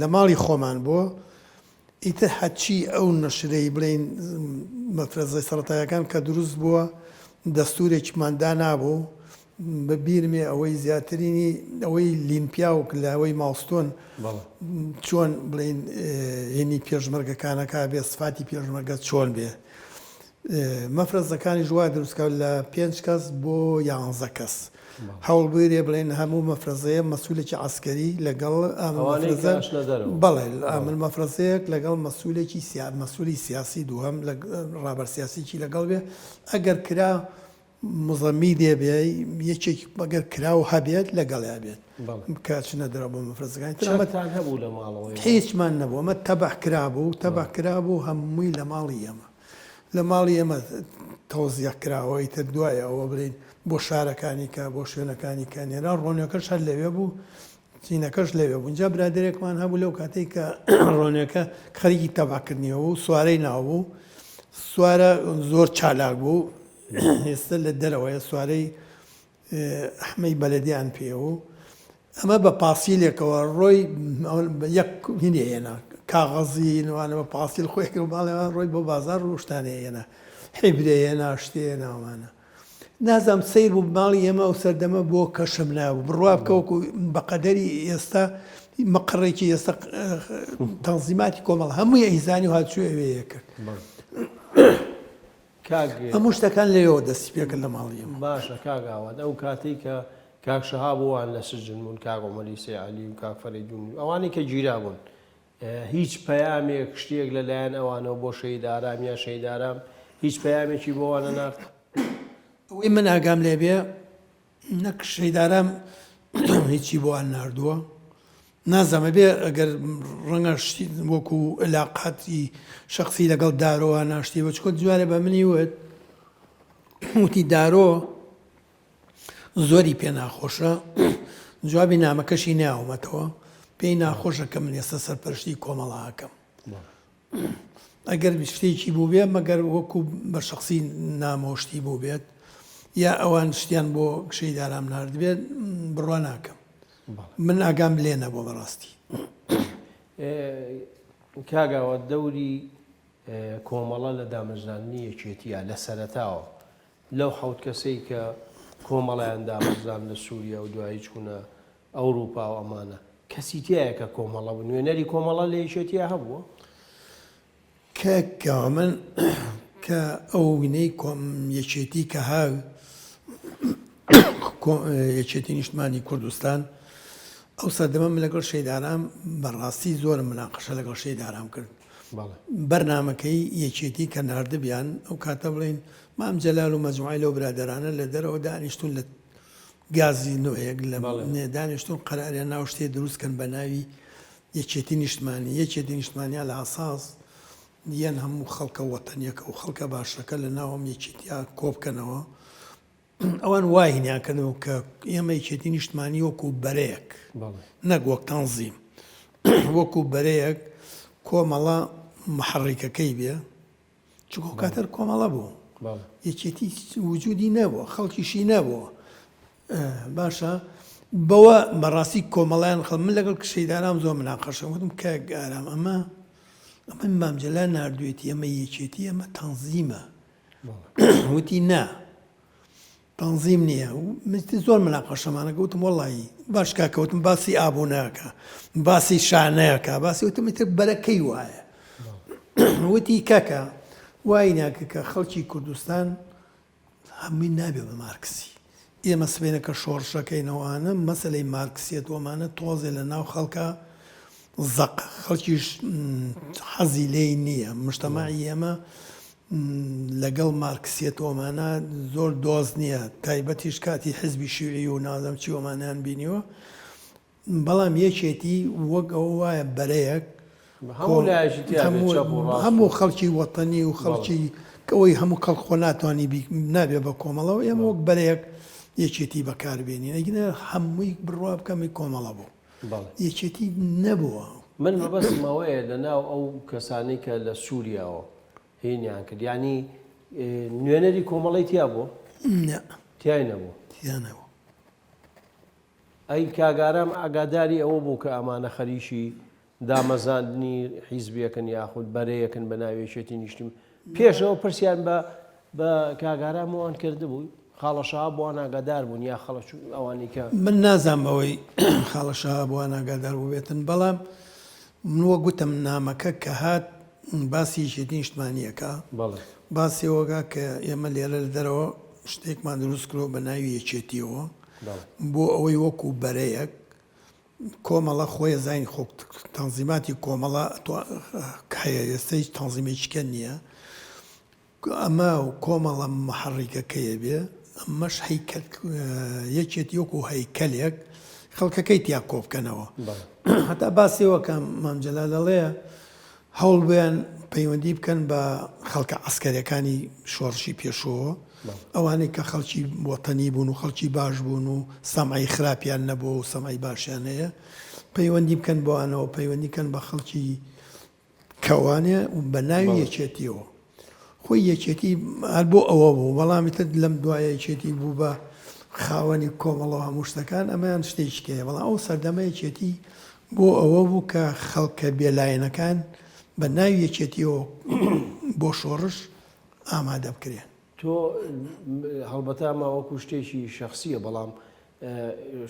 لە ماڵی خۆمان بووە ئیتر حەچی ئەو نەشرەی بڵێن مەفرەزەی سەرەتایەکان کە دروست بووە دەستورێکیمان دانابوو بە بیرمێ ئەوەی زیاترینی ئەوەی لینپیاوک لە ئەوەی ماوستۆن چۆن بڵین هێنی پێشمەرگەکانەکە بێ سفاتی پێشمەرگە چۆن بێ مەفرەزەکانی ژوا دروستکە لە 5 کەس بۆ 11 کەس هەوڵبوێرێ بڵێن هەموو مەفرەزەیە مەسوولێکی عسکەری لەگەڵ بەڵێ ئامل مەفرەزەیەک لەگەڵ مەسوولێکی مەسوولی سیاسی دووەم لە ڕابەر سیاسیی لەگەڵ بێ ئەگەر کرا مزەمی دێبێ یەکێک بەگەر کرا و هەبێت لەگەڵیا بێت کاچنە دەرە بۆ مەفرەزەکانی ترمەتان هەبوو لە ماڵەوەی هیچمان نەبوو ئەمە تەبەح کرابوو هەمووی لە ماڵی ئێمە لە ماڵی ئێمە تەوزیە کراوەی تر دوایە ئەوە بڵین بۆ شارەکانی کە بۆ شوێنەکانی کانێرا ڕۆنیەکەش هەر لەوێ بوو چینەکەش لەوێ بوو اینجا برادێرێکمان هەبوو لەو کاتێک کە ڕۆنیەکە خەریکی تەباکردنیەوە و سوارەی ناوبوو سوارە زۆر چالاک بوو ئێستا لە دەرەوەیە سوارەی ئەحمەی بەلەدیان پێوە ئەمە بە پاسیلێکەوە ڕۆی یەک هینێنە کاغەزی نوانە بە پاسیل خۆی کرد باڵێوان ڕۆی بۆ بازار ڕۆشتانەیەنە حیبرەیەنە شتێ ناوانە نازام سیر بوو ماڵی ئێمە ئەو سەردەمە بۆ کەشم نابوو بڕوا بکەوەکو بەقەدەری ئێستا مەقڕێکی ئێستا تەنزیماتی کۆمەڵ هەمووی ئەیزانی و هاتچوێوەیە کرد هەموو شتەکان لێەوە دەستی پێکرد لە ماڵی ئێمە باشە کاگاوات ئەو کاتێک کە کاک شەهاب بووان لە سجن بوون کاک عومەری سێ عەلی و کاک فەرەیدون ئەوانەی کە گیرا بوون هیچ پەیامێک شتێک لەلایەن ئەوانەوە بۆ شەید ئارام یا شەید ئارام هیچ پەیامێکی بۆوانە ناخت ئەوەی من ئاگام لێ بێ نەک شەید ئارام هیچی بۆوان ناردووە نازەمە بێ ئەگەر ڕەنگە شتی وەکو علاقاتی شخصی لەگەڵ دارۆوە ناشتی بە چکۆ جوارێ بە منی وتی دارۆ زۆری پێ ناخۆشە جوابی نامەکەشی ناومەتەوە پێی ناخۆشە کە من ئێستا سەرپەرشتی کۆمەڵاکەم ئەگەر شتێکی بوو بێ مەگەر وەکو بە شخصی نامۆشتی بوو بێت یا ئەوان شتیان بۆ شەید ئارام ناردبێت بڕوا ناکەم من ئاگام لێ نەبووە بەڕاستی کاگاوە دەوری کۆمەڵە لە دامەزرانی یەکێتیە لە سەرەتاوە لەو حەوت کەسەی کە کۆمەڵیان دامەزران لە سووریا و دوایی چوونە ئەوروپا و ئەمانە کەسی تایە کە کۆمەڵە بوو نوێنەری کۆمەڵە لە یەکێتیە هەبووە کە من کە ئەو وینەی یەکێتی کە هاو یەکێتی نیشتمانی کوردستان ئەو سەردەمە من لەگەڵ شەیدارام بەڕاستی زۆرم مناقەشە لەگەڵ شەیدارام کرد. بەرنامەکەی یەکێتی کە ناردبیان ئەو کاتە بڵین مام جەلال و مەجموعی لەو برادرانە لە دەرەوە دانیشتون لە گازی نوێیەک لە دانیشتون قەراریان ناو شتێ دروستکەن بە ناوی یەکێتی نیشتمانی. یەکێتی نیشتمانیا لە ئاساس دیان هەموو خەڵکە وەتەنیەکە و خەڵکە باشەکە لە ناوم یەکێتیا کۆبکەنەوە. ئەوان وای هینیانکردەوە کە ئێمە یەکێتی نیشتمانی وەکو بەرەیەک نەک وەک تەنزیم وەکو بەرەیەک کۆمەڵە محڕیکەکەی بێ چونکە کاتەر کۆمەڵە بوو یەکێتی وجودی نەبووە خەڵکیشی نەبووە. باشە بەوە بەڕاستی کۆمەڵیان خەڵ من لەگەڵ شەیدارام زۆر مناقەشە وتم کە گارام ئەمە مام جەلال ناردوێتی ئەمە یەکێتی ئەمە تەنزیمە وتی نا تەنزیم نییە زۆر مناقەشەمانەکە وتم وەڵی باش کاکەوتم باسی ئابوونەکە باسی شانەیەکە باسی وتم تر بەرەکەی وایە وتی کەکە وای ناکە کە خەڵکی کوردستان هەمووی نابێ بە مارکسی ئێمە سبێنەکە شۆڕشەکەینەوەوانە مەسلەی مارکسیەتۆمانە تۆزێ لە ناو خەڵکە زەق خەڵکیش حەزی لێی نییە مشتەماعی ئێمە لەگەڵ مارکسیەتۆمانە زۆر دۆز نییە تایبەتیش کاتی حزبی شیوعی و نازەم چی ئەومانیان بینیوە بەڵام یەکێتی وەک ئەوە وایە بەرەیەک هەموو خەڵکی وەتەنی و خەڵکی ئەوەی هەموو کەڵ خۆ ناتوانانی نابێ بە کۆمەڵەوە ئێمە وەک بەرەیەک یەکێتی بەکاربێنین ئەگەنە هەمووی بڕوا بکەمی کۆمەڵە بوو یەکێتی نەبووە. من مەبەستمەوەیە لەناو ئەو کەسانی کە لە سووریاوە هینیان کرد ینی نوێنەری کۆمەڵی تیا بوو تیای نەبوو تیانەوە. ئەی کاگارام ئاگاداری ئەوە بوو کە ئەمانە خەریشی دامەزاندنی حیزبیەکەن یاخود بەرەیەکن بە ناوێشێتی نیشتیم پێشەوە پرسیان بە کاگارامەوان کرده بوو خاڵەشا بۆوان ئاگادار بوون یا خەڵک ئەوانی کە من نازانم ئەوەی خاڵەشا بۆوان ئاگادار بووبێتن بەڵام منوە گوتم نامەکە کە هات باسی یەکێتی نیشتمانیەکە باسی ئەوەکە کە ئێمە لێرە لە دەرەوە شتێکمان دروست کرۆ بە ناوی یەکێتیەوە بۆ ئەوەی وەکو بەرەیەک کۆمەڵە خۆی زین خۆ تەنزیماتی کۆمەڵە هەیە ئێستای تەنزیمێکیکە نییە ئەمە کۆمەڵە محڕیکەکەیە بێ ئەمەش یەکێتی وەکو هەیکەلێک خەڵکەکەی تیا کۆبکەنەوە هەتا باسیەوەکە مام جەلال دەڵێە هەوڵ بیان پەیوەندی بکەن بە خەڵکە عەسکەریەکانی شۆڕشی پێشەوە ئەوانەی کە خەڵکی وەتەنی بوون و خەڵکی باش بوون و سەمعی خراپیان نەبووە و سەمعی باشیان هەیە پەیوەندی بکەن بۆوانەوە پەیوەندیکەن بە خەڵکی کەوانێ و بە ناوی یەکێتیەوە خۆی یەکێتی هەر بۆ ئەوە بوو بەڵامی تر لەم دوایە یەکێتی بوو بە خاوەنی کۆمەڵەوە هەموو شتەکان ئەمەیان شتێکیکەیە بەڵام ئەو سەردەمە یەکێتی بۆ ئەوە بوو کە خەڵکە بێلایەنەکان بە ناوی یەکێتیەوە بۆ شۆڕش ئامادە بکرێن. تۆ هەڵبەتا ماوەکو شتێکی شەخصیە بەڵام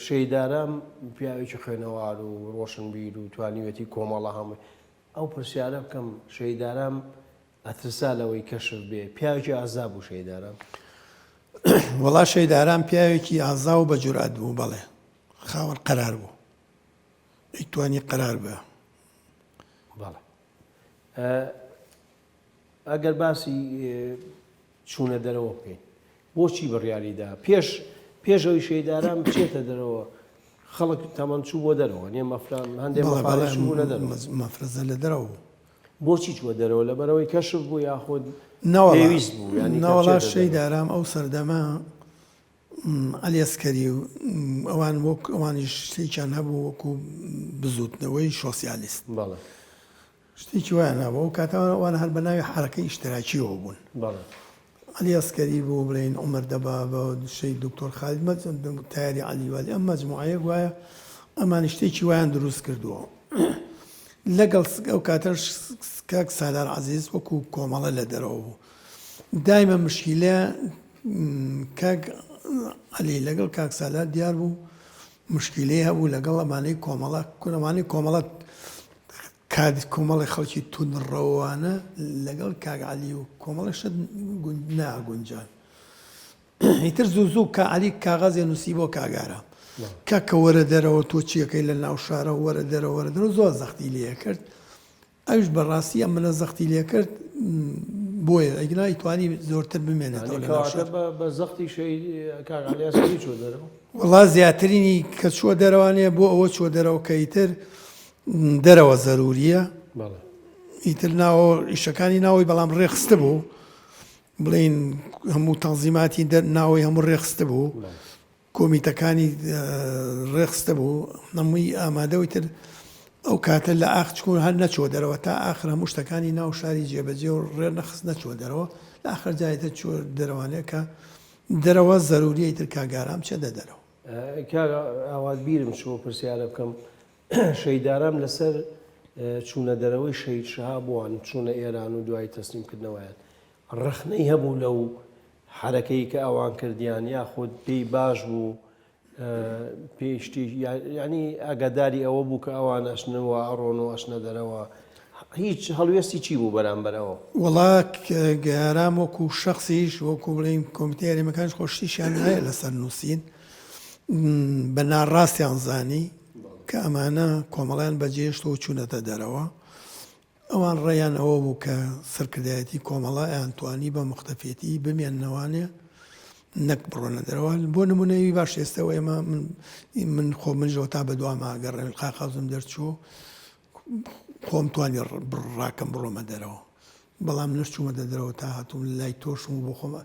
شەیدارام پیاوێکی خوێنەوار و ڕۆشنبیر و توانیوەتی کۆمەڵە هەمووی ئەو پرسیارە بکەم شەیدارام ئەترسا لەوەی کەشف بێ پیاوێکی ئازا بوو شەیدارام وەڵا شەیدارام پیاوێکی ئازا و بە جورئەت بوو بەڵێ خاوەن قەرار بوو ئەیتوانی قەرار بە بەڵێ ئەگەر باسی چوونە دەرەوە بکەین بۆچی بڕیاریدا پێشەوەی شەیدارام بچێتە دەرەوە خەڵک تەمەنچوو بۆ دەرەوە نیە مەفران هەندێک مەفرەزە لە دەرەوە مەفرەزە لە دەرەوە بۆچی چووە دەرەوە لەبەرەوەی کەشف بوو یاخود پێویست بوو نەوەڵا شەیدارام ئەو سەردەما ئەلیەسکەری و ئەوان وەک ئەوانی شتێکیان هەبوو وەکو بزوتنەوەی سۆسیالیست شتێکی وایە نابوو ئەو کاتەوە ئەوان هەر بە ناوی حەرەکەی ئیشتراکیەوە بوون ئەلیەسکەری بوو بڵێن عومەر دەبابە شەید دکتۆر خالید تایاری عەلیوالی ئەم مەجموعەیەک وایە ئەمان شتێکی وایان دروست کردووە لەگەڵ ئەو کاتەر کاک سالار عەزیز وەکو کۆمەڵە لە دەرەوە بوو دایمە مشکیلە کاک عەلی لەگەڵ کاک سالار دیار بوو مشکیلەی هەبوو لەگەڵ ئەمانەی کۆمەڵە ئەمانەی کۆمەڵە کۆمەڵی خەڵکی تونڕەوانە لەگەڵ کاک عەلی و کۆمەڵەشت ناگونجان ئیتر زوو کە علی کاغازێ نووسی بۆ کاگارە کە وەرە دەرەوە تۆ چیەکەی لە ناو شارە وەرە دەرەوە زۆر زەختی لێ کرد ئەوش بەڕاستی ئەم منە زەختی لێ کرد بۆیە ئەگنا ئیتوانی زۆرتر بمێنێتەوە لە ناو شار بە زەختی شەی کاغالیاسەری چۆ دەرەوە وەڵا زیاترینی کە چوە دەرەوانەیە بۆ ئەوە چوە دەرەوە کە ئیتر دەرەوە زەروریە ئیتر ناوە ئیشەکانی ناوەی بەڵام ڕێخستە بوو بڵین هەموو تەنزیماتی ناوەی هەموو ڕێخستە بوو کۆمیتەکانی ڕێخستە بوو هەمووی ئامادەوەی تر ئەو کاتە لە ئاخچکون هەر نەچۆ دەرەوە تا ئاخر هەموو شتەکانی ناو شاری جێبەجێ و ڕێ نەخست نەچوە دەرەوە لە ئاخر جایەتە چوە دەرەوانەیە کە دەرەوە زەروریە تر کاگارام چێدە دەرەوە ئاوات بیرم چۆ پرسیارە بکەم شەیدارام لەسەر چوونە دەرەوەی شەید شەها بووان چوونە ئێران و دوای تەسلیمکردنەوەیان ڕخنەی هەبوو لەو حرەکەی کە ئەوان کردیان یاخود پێی باش بوو پێشتی ینی ئاگاداری ئەوە بوو کە ئەوان ئەشنەوە ئەڕۆن و ئەشنە دەرەوە هیچ هەڵوێستی چی بوو بەرامبەرەوە وڵا گەیارام وەکو شخصیش وەکو بڵین کۆمیتە یاریمەکانش خۆشتیشیان هەیە لەسەر نووسین بە ناڕاستیان زانی کە ئەمانە کۆمەڵیان بەجێشت و چوونەتە دەرەوە ئەوان ڕێیان ئەوە بوو کە سەرکردایەتی کۆمەڵە ئەیانتوانی بە مختەفێتی بمێننەوانێ نەک بڕۆنە دەرەوە بۆ نمونەوی باش ئێستەوە ئێمە من خۆ منژەوە تا بە دواماگەڕێ قاقازم دەرچوو خۆم توانی ڕاکەم بڕۆمە دەرەوە بەڵام نشتومە دەرەوە تا هاتووم لای تۆشم بۆ خۆمە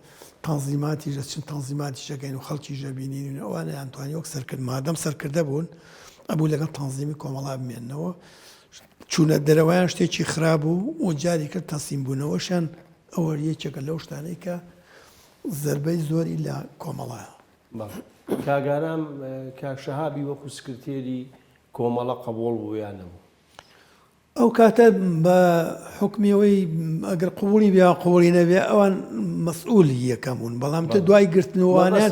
تەنزیماتی چ تەنزیماتی شەکەین و خەڵکی ژەبینین ئەوانە ئەیانتوانی وەک سەرکرد مادەم سەرکردە بوون ئەبوو لەگەڵ تەنزیمی کۆمەڵا بمێننەوە چوونە دەرەوەیان شتێکی خراپ بوو و جاری کرد تەسلیم بوونەوەشان ئەوە یەکێکە لەو شتانەی کە زەربەی زۆری لە کۆمەڵایە کاگارام کاکشەهابی وەکو سکرتێری کۆمەڵە قبوڵ بوو یان نەبوو ئەو کاتە بە حکمیەوەی ئەگەر قوڵی بیا قوڵی نەبێ ئەوان مەسئولی یەکەمون بەڵام تە دوای گرتنوانیان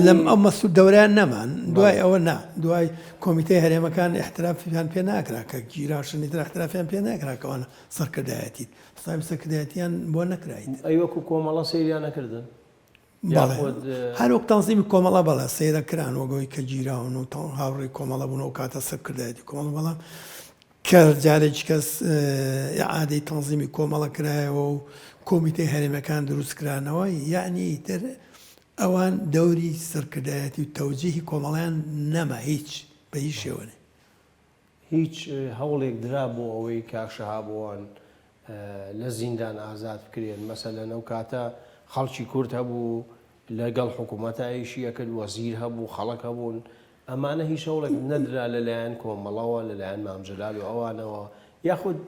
لەم ئەو مەسئول دەوریان نەمان دوای ئەوە نا دوای کۆمیتەی هەرێمەکان احترافیان پێ ناکرا کە گیراشنی تر احترافیان پێ ناکراکەوانە سەرکردایەتیت سایم سەرکردایەتیان بۆ نەکرایت ئەی وەکو کۆمەڵە سەیریان نەکردن هەروەک تەنزیمی کۆمەڵە بەڵە سەیرەکران وەگەوەی کە گیراون و هاوڕێی کۆمەڵە بوون و کاتە سەرکردایەتی کۆمەڵ بەڵام کە جارێک کەس ئادەی تەنزیمی کۆمەڵە کرایەوە و کۆمیتەی هەرێمەکان دروستکرانەوە یعنی تر ئەوان دەوری سەرکردایەتی و تەوجیهی کۆمەڵیان نەما هیچ بە هیچ شێوەنێ هیچ هەوڵێک درا بۆ ئەوەی کاکشەها بووان لە زیندان ئازاد بکرێن مەسەلەن ئەو کاتە خەڵکی کورد هەبوو لەگەڵ حکوومەتایشی ئەکرد وەزیر هەبوو خەڵک هەبوون ئەمانە هیچ هەوڵێک نەدرا لەلایەن کۆمەڵەوە لەلایەن مامجلال و ئەوانەوە یاخود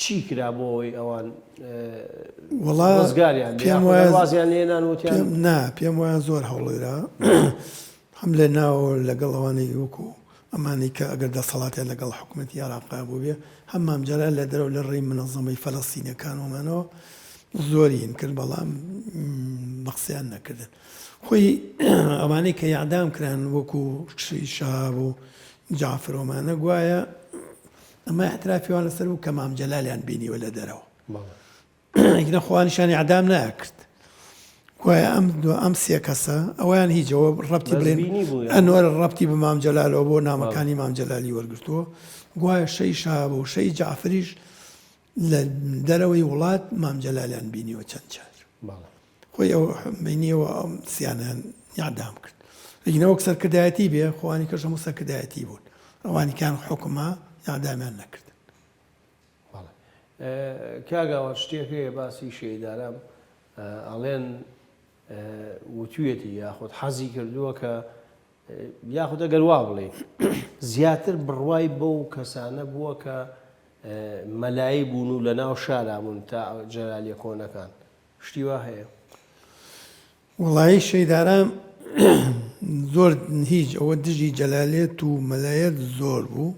چی کرا بۆ ئەوەی ئەوان ڕزگاریان وازیان لێنان وتیان نا پێم وایە زۆر هەوڵێرا هەم لە ناو لەگەڵ ئەوانەی وەکو ئەمانی کە ئەگەر دەسەڵاتیان لەگەڵ حکوومەتی عێراقا بوو بێ هەم مامجلال لە دەرەوە لە ڕێی منەظەمەی فەلەستینەکان ومانەوە زۆریان کرد بەڵام بەقسەیان نەکردن خۆی ئەوانەی کە یاعدام کران وەکو شاب و جعفرۆمانە گوایە ئەمە احترافیوان لەسەر بوو کە مامجلالیان بینیوە لە دەرەوە ئەگەر خۆیانیشان یاعدام نەکرد گوایە ئەم سێ کەسە ئەویان هیچەوە ڕەبتی بڵێن ئەنوەر ڕەبتی بە مامجلالەوە بۆ نامەکانی مامجلالی وەرگرتووە گوایە شەی شاب و شەی جعفریش لە دەرەوەی وڵات مامجلالیان بینیوە چەند جار خۆی ئەو بینیەوە ئەم سییانیان یاعدام کرد ڕگینەوەک سەرکردایەتی بێ خۆوانی کەش هەموو سەرکردایەتی بوون ئەوانیکان حکومە یاعدامیان نەکردن کاگاوە شتێک هەیە باسی شێدارام ئەڵێن وتوێتی یاخود حەزی کردووە کە یاخود ئەگەر وا بڵێ زیاتر بڕوای بەو کەسانە بووە کە مەلایی بوون و لە ناو شارابوون تا جەلالیە کۆنەکان شتی وا هەیە وڵایی شەیدارام زۆر هیچ ئەوە دژی جەلالێت و مەلایەت زۆر بوو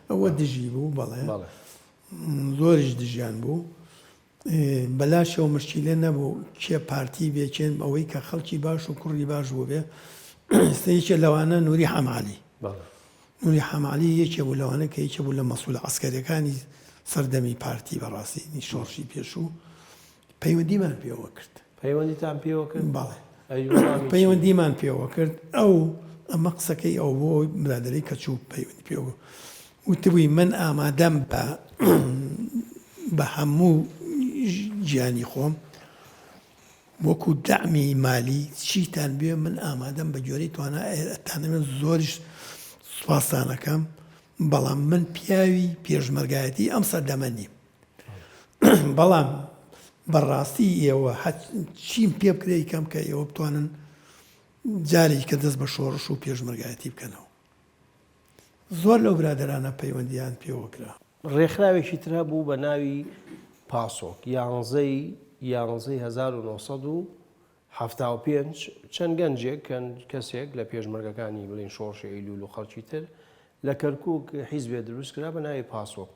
ئەوە دژی بوو بەڵێ زۆریش دژیان بوو بەلاشەوە مشکیلێ نەبوو کێ پارتی بێکێن ئەوەی کە خەڵکی باش و کوڕی باش بوو بێ سەیەکێ لەوانە نووری حەمالی نووری حەمالی یەکێ بوو لەوانە کە یەکێ بوو لە مەسئول عەسکەریەکانی سەردەمی پارتی بەڕاستی شۆڕشی پێشوو پەیوەندیمان پێوە کرد پەیوەندیتان پێوە کرد بەڵێ پەیوەندیمان پێوە کرد ئەمە قسەکەی ئەو بۆ برادەری کە چوو پەیوەندی پێوە وتبووی من ئامادەم بە هەموو گیانی خۆم وەکو دەعمی مالی چیتان بێ من ئامادەم بە گوێرەی تواناتانەمێت زۆریش سوپاسانەکەم بەڵام من پیاوی پێشمەرگایەتی ئەم سەردەمە نیم بەڵام بەڕاستی ئێوە چیم پێ بکرێ کەم کە ئێوە بتوانن جارێک کە دەست بە شۆڕش و پێشمەرگایەتی بکەنەوە زۆر لەو برادرانە پەیوەندیان پێوەکرا ڕێکخراوێکی ترە بوو بە ناوی پاسۆک 1970 چەند گەنجێک کەسێک لە پێشمەرگەکانی بڵین شۆڕشی ئەیلول و خەڵکی تر لە کەرکووک حیزبێ دروست کرا بە ناوی پاسۆک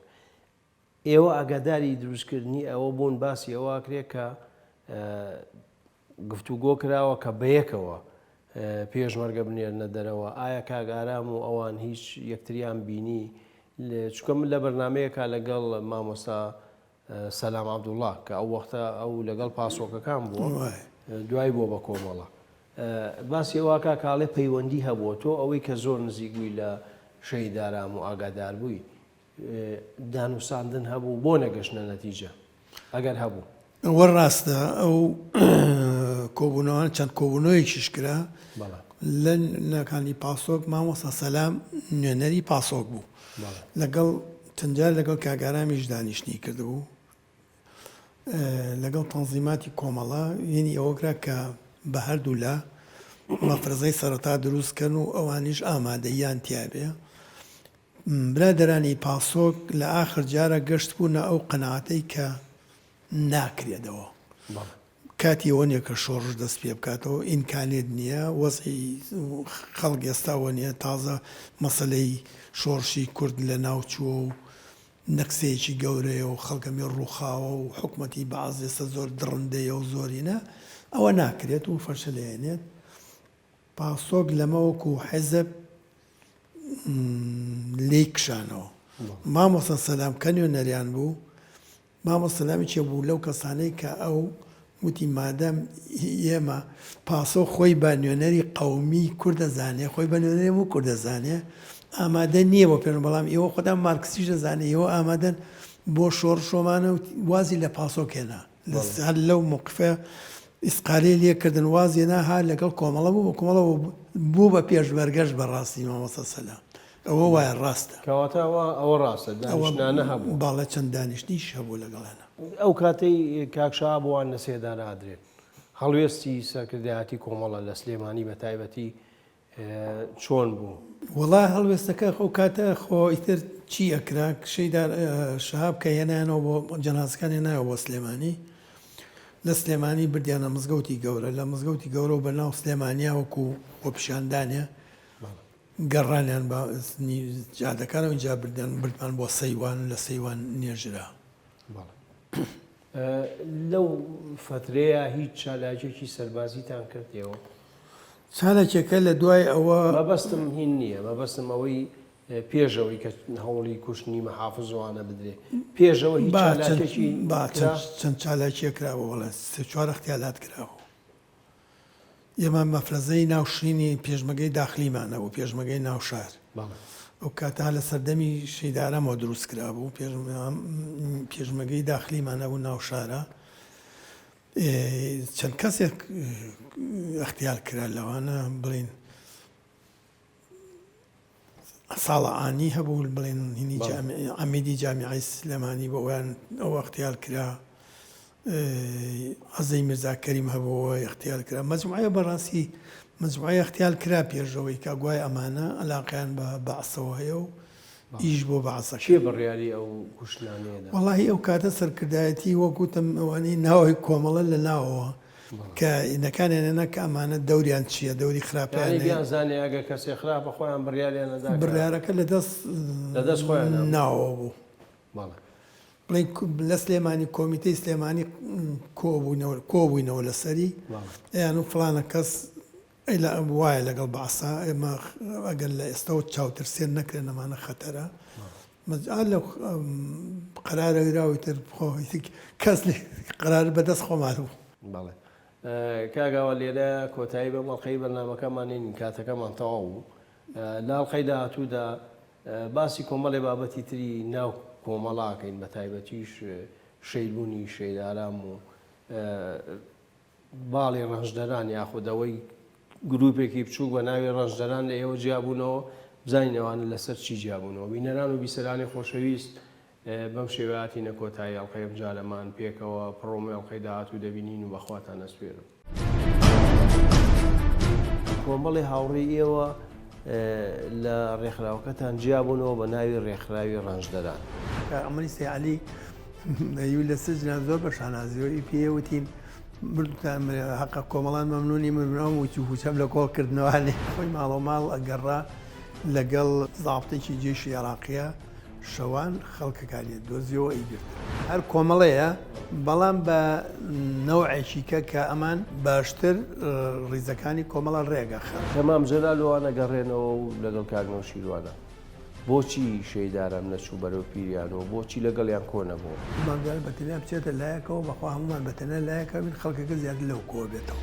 ئێوە ئاگاداری دروستکردنی ئەوە بوون باسی ئەوە کرێت کە گفتوگۆ کراوە کە بەیەکەوە پێشمەرگە بنێرنە دەرەوە ئایا کاگارام و ئەوان هیچ یەکتریان بینی چکە من لە بەرنمەیەکە لەگەڵ مامۆستا سەلام عەبدوڵڵا کە ئەو وەختە ئەو لەگەڵ پاسۆکەکان بووە دوای بۆ بە کۆمەڵە باسی ئەوواکە کاڵێ پەیوەندی هەبووە تۆ ئەوەی کە زۆر نزیکبووی لە شەیدارام و ئاگادار بووی دانوساندن هەبوو بۆ نەگەشتە نەتیجە ئەگەر هەبوو وەڕاستە ئەو کۆبوونەوەن چەند کۆبوونەوەیکیش کرا لە نەکانی پاسۆک مامۆستا سەلام نوێنەری پاسۆک بوو لەگەڵ چەندجار لەگەڵ کاگارامیش دانیشتنی کردبوو لەگەڵ تەنزیماتی کۆمەڵە یعنی ئەوەکرا کە بە هەردوو لە مەفرەزەی سەرەتا دروستکەن و ئەوانیش ئامادەیان تیابێ برادەرانی پاسۆک لە ئاخر جارە گەشت بوونە ئەو قەناعەتەی کە ناکرێتەوە کاتی ئەوە نیە کە شۆڕش دەست پێ بکاتەوە ئیمکانێت نییە وەزعی خەڵک ئێستاوە نیە تازە مەسەلەی شۆڕشی کورد لە ناوچووە و نەکسەیەکی گەورەیە و خەڵکەمی ڕووخاوە و حکوومەتی بەعاز ئێستا زۆر دڕندەیە و زۆرینە ئەوە ناکرێت و فەرشە لێنێت پاسۆک لەمەوەکو حیزب لی کشانەوە مامۆستا سەلام کە نوێنەریان بوو مامۆستا سەلامی چێ بوو لەو کەسانەی کە ئەو وتی مادەم ئێمە پاسۆ خۆی بە نوێنەری قەومی کوردەزانێ خۆی بە نوێنەری و کوردەزانێ ئامادە نییە بۆ پێ بەڵام ئێوە خۆدا مارکسیش دەزانێ ئێوە ئامادەن بۆ شۆڕشۆمانە و وازی لە پاسۆکێنا هەر لەو موقفە ئیسقالی لێکردن وازیێنا هەر لەگەڵ کۆمەڵە بوو بە کۆمەڵە بوو بە پێشبەرگەشت بەڕاستی مامۆستا سەلام ئەوە وایە ڕاستە کەواتە ئەوە ڕاستە دانیشتانە هەبوو باڵە چەند دانیشتنیش هەبوو لەگەڵانە ئەو کاتەی کاکشا بۆوان لە سێدان ئادرێت هەڵوێستی سەرکردایەتی کۆمەڵە لە سلێمانی بە تایبەتی چۆن بوو وڵا هەڵوێستەکە خۆ کاتە خۆ ئیتر چی ئەکرا شەیدار شەهاب کە هێنایانەوە بۆ جەنازەکان هێنایەوە بۆ سلێمانی لە سلێمانی بردیانە مزگەوتی گەورە لە مزگەوتی گەورە و بەناو سلێمانیا وەکو بۆ پیشاندانێ گەڕانیان بە جادەکانەوە اینجا بردمان بۆ سەیوان لە سەیوان نێژرا لەو فترەیە هیچ چالاکێکی سەربازیتان کردەوە چالێکێکە لە دوای ئەوە مەبەستم هین نییە مەبەستم ئەوەی پێشەوەی کە هەوڵی کوشتنی مەحافظوانە بدرێ پێشەوە هیچ چەند چالاکیە کراوە وڵە چوار اختیالات کراوە ئێمە مەفرەزەی ناوشینی پێشمەگەی داخلیمانە بوو پێشمەگەی ناوشار ئەو کاتا لە سەردەمی شەیدارەمەوە دروست کرا بوو پێشمەگەی داخلیمانە بوو ناوشارە چەند کەسێک اختیار کرا لەوانە بڵین ساڵە ئانی هەبوو بڵێن هینی ئەمیدی جامیعەی سلێمانی بۆ ئەویان ئەو اختیار کرا عەزەی میرزا کەریم هەبووەوە اختیار کرا مەجموعەیە بەڕاستی مەجموعەیە اختیار کرا پێشەوەی کە گوای ئەمانە عەلاقەیان بە بەعسەوە هەیە و ئیش بۆ بەعسەکە چێ بڕیاری ئەو کوشتنانەیەدا وەڵاهی ئەو کاتە سەرکردایەتی وەکوتم ئەوانەی ناوی کۆمەڵە لە ناوەوە کە ئینەکانێنە کە ئەمانە دەوریان چییە دەوری خراپیان زانێ ئەگە کەسێ خراپە خۆیان بڕیاریان نەدا بڕیارەکە لە دەست خۆیان ناوە بوو بڵێن لە سلێمانی کۆمیتەی سلێمانی کۆبووینەوە لەسەری یان و فڵانە کەس وایە لەگەڵ بەعسا ئێمە ئەگەر لە ئێستاەوە چاوترسێن نەکرێن ئەمانە خەتەرە لە قەرارە وراوی تر کەس قەرار بەدەست خۆمان بوو بەڵێ کاگاوە لێرە کۆتایی بە مەڵقەی بەرنامەکەمانین کاتەکەمان تەواو بوو لە هەڵقەی داهاتوودا باسی کۆمەڵی بابەتی تری ناو کۆمەڵاکەین بە تایبەتیش شەیدبوونی شەیداران و باڵی ڕەنجدەران یاخودەوەی گروپێکی بچوو بە ناوی ڕەنجدەران لە ئێوە جیابوونەوە بزانینەوەوانە لەسەر چی جیابوونەوە بینەران و بیسەرانی خۆشەویست بەم شێوەیەتی نەکۆتایی ئەڵقەی ئەمجارەمان پێکەوە پڕۆمە ئەڵقەی داهاتوو دەبینین و بەخواتان ئەسپێرم کۆمەڵی هاوڕێی ئێوە لە ڕێکخراوەکەتان جیابوونەوە بە ناوی ڕێکخراوی ڕەنجدەران ئەمەری سێعەلی ئەیوو لە سجنان زۆر بە شانازیەوەی پێوتین حقا کۆمەڵان مەمنونی منەوە وچی هوچەم لە کۆڵکردنەوەی خۆی ماڵۆ ماڵ ئەگەڕا لەگەڵ زاڵبتێکی جێشی عێراقیە شەوان خەڵکەکانی دۆزیەوە ئیگرت هەر کۆمەڵەیە بەڵام بە نەوعێکی کە ئەمان باشتر ڕیزەکانی کۆمەڵە ڕێگە خە تەمام جەلالوانە گەڕێنەوە و لەگەڵ کاگنەوە شیروانە بۆچی شەیدارم نەچوو بەرەو پیریانەوە بۆچی لەگەڵیان کۆنە بۆ مانگار بەتەنیا بچێتە لایەکەوە بەخوا هەمومان بەتەنە لایەکە بین خەڵکەکە زیاد لەو کۆ بێتەوە.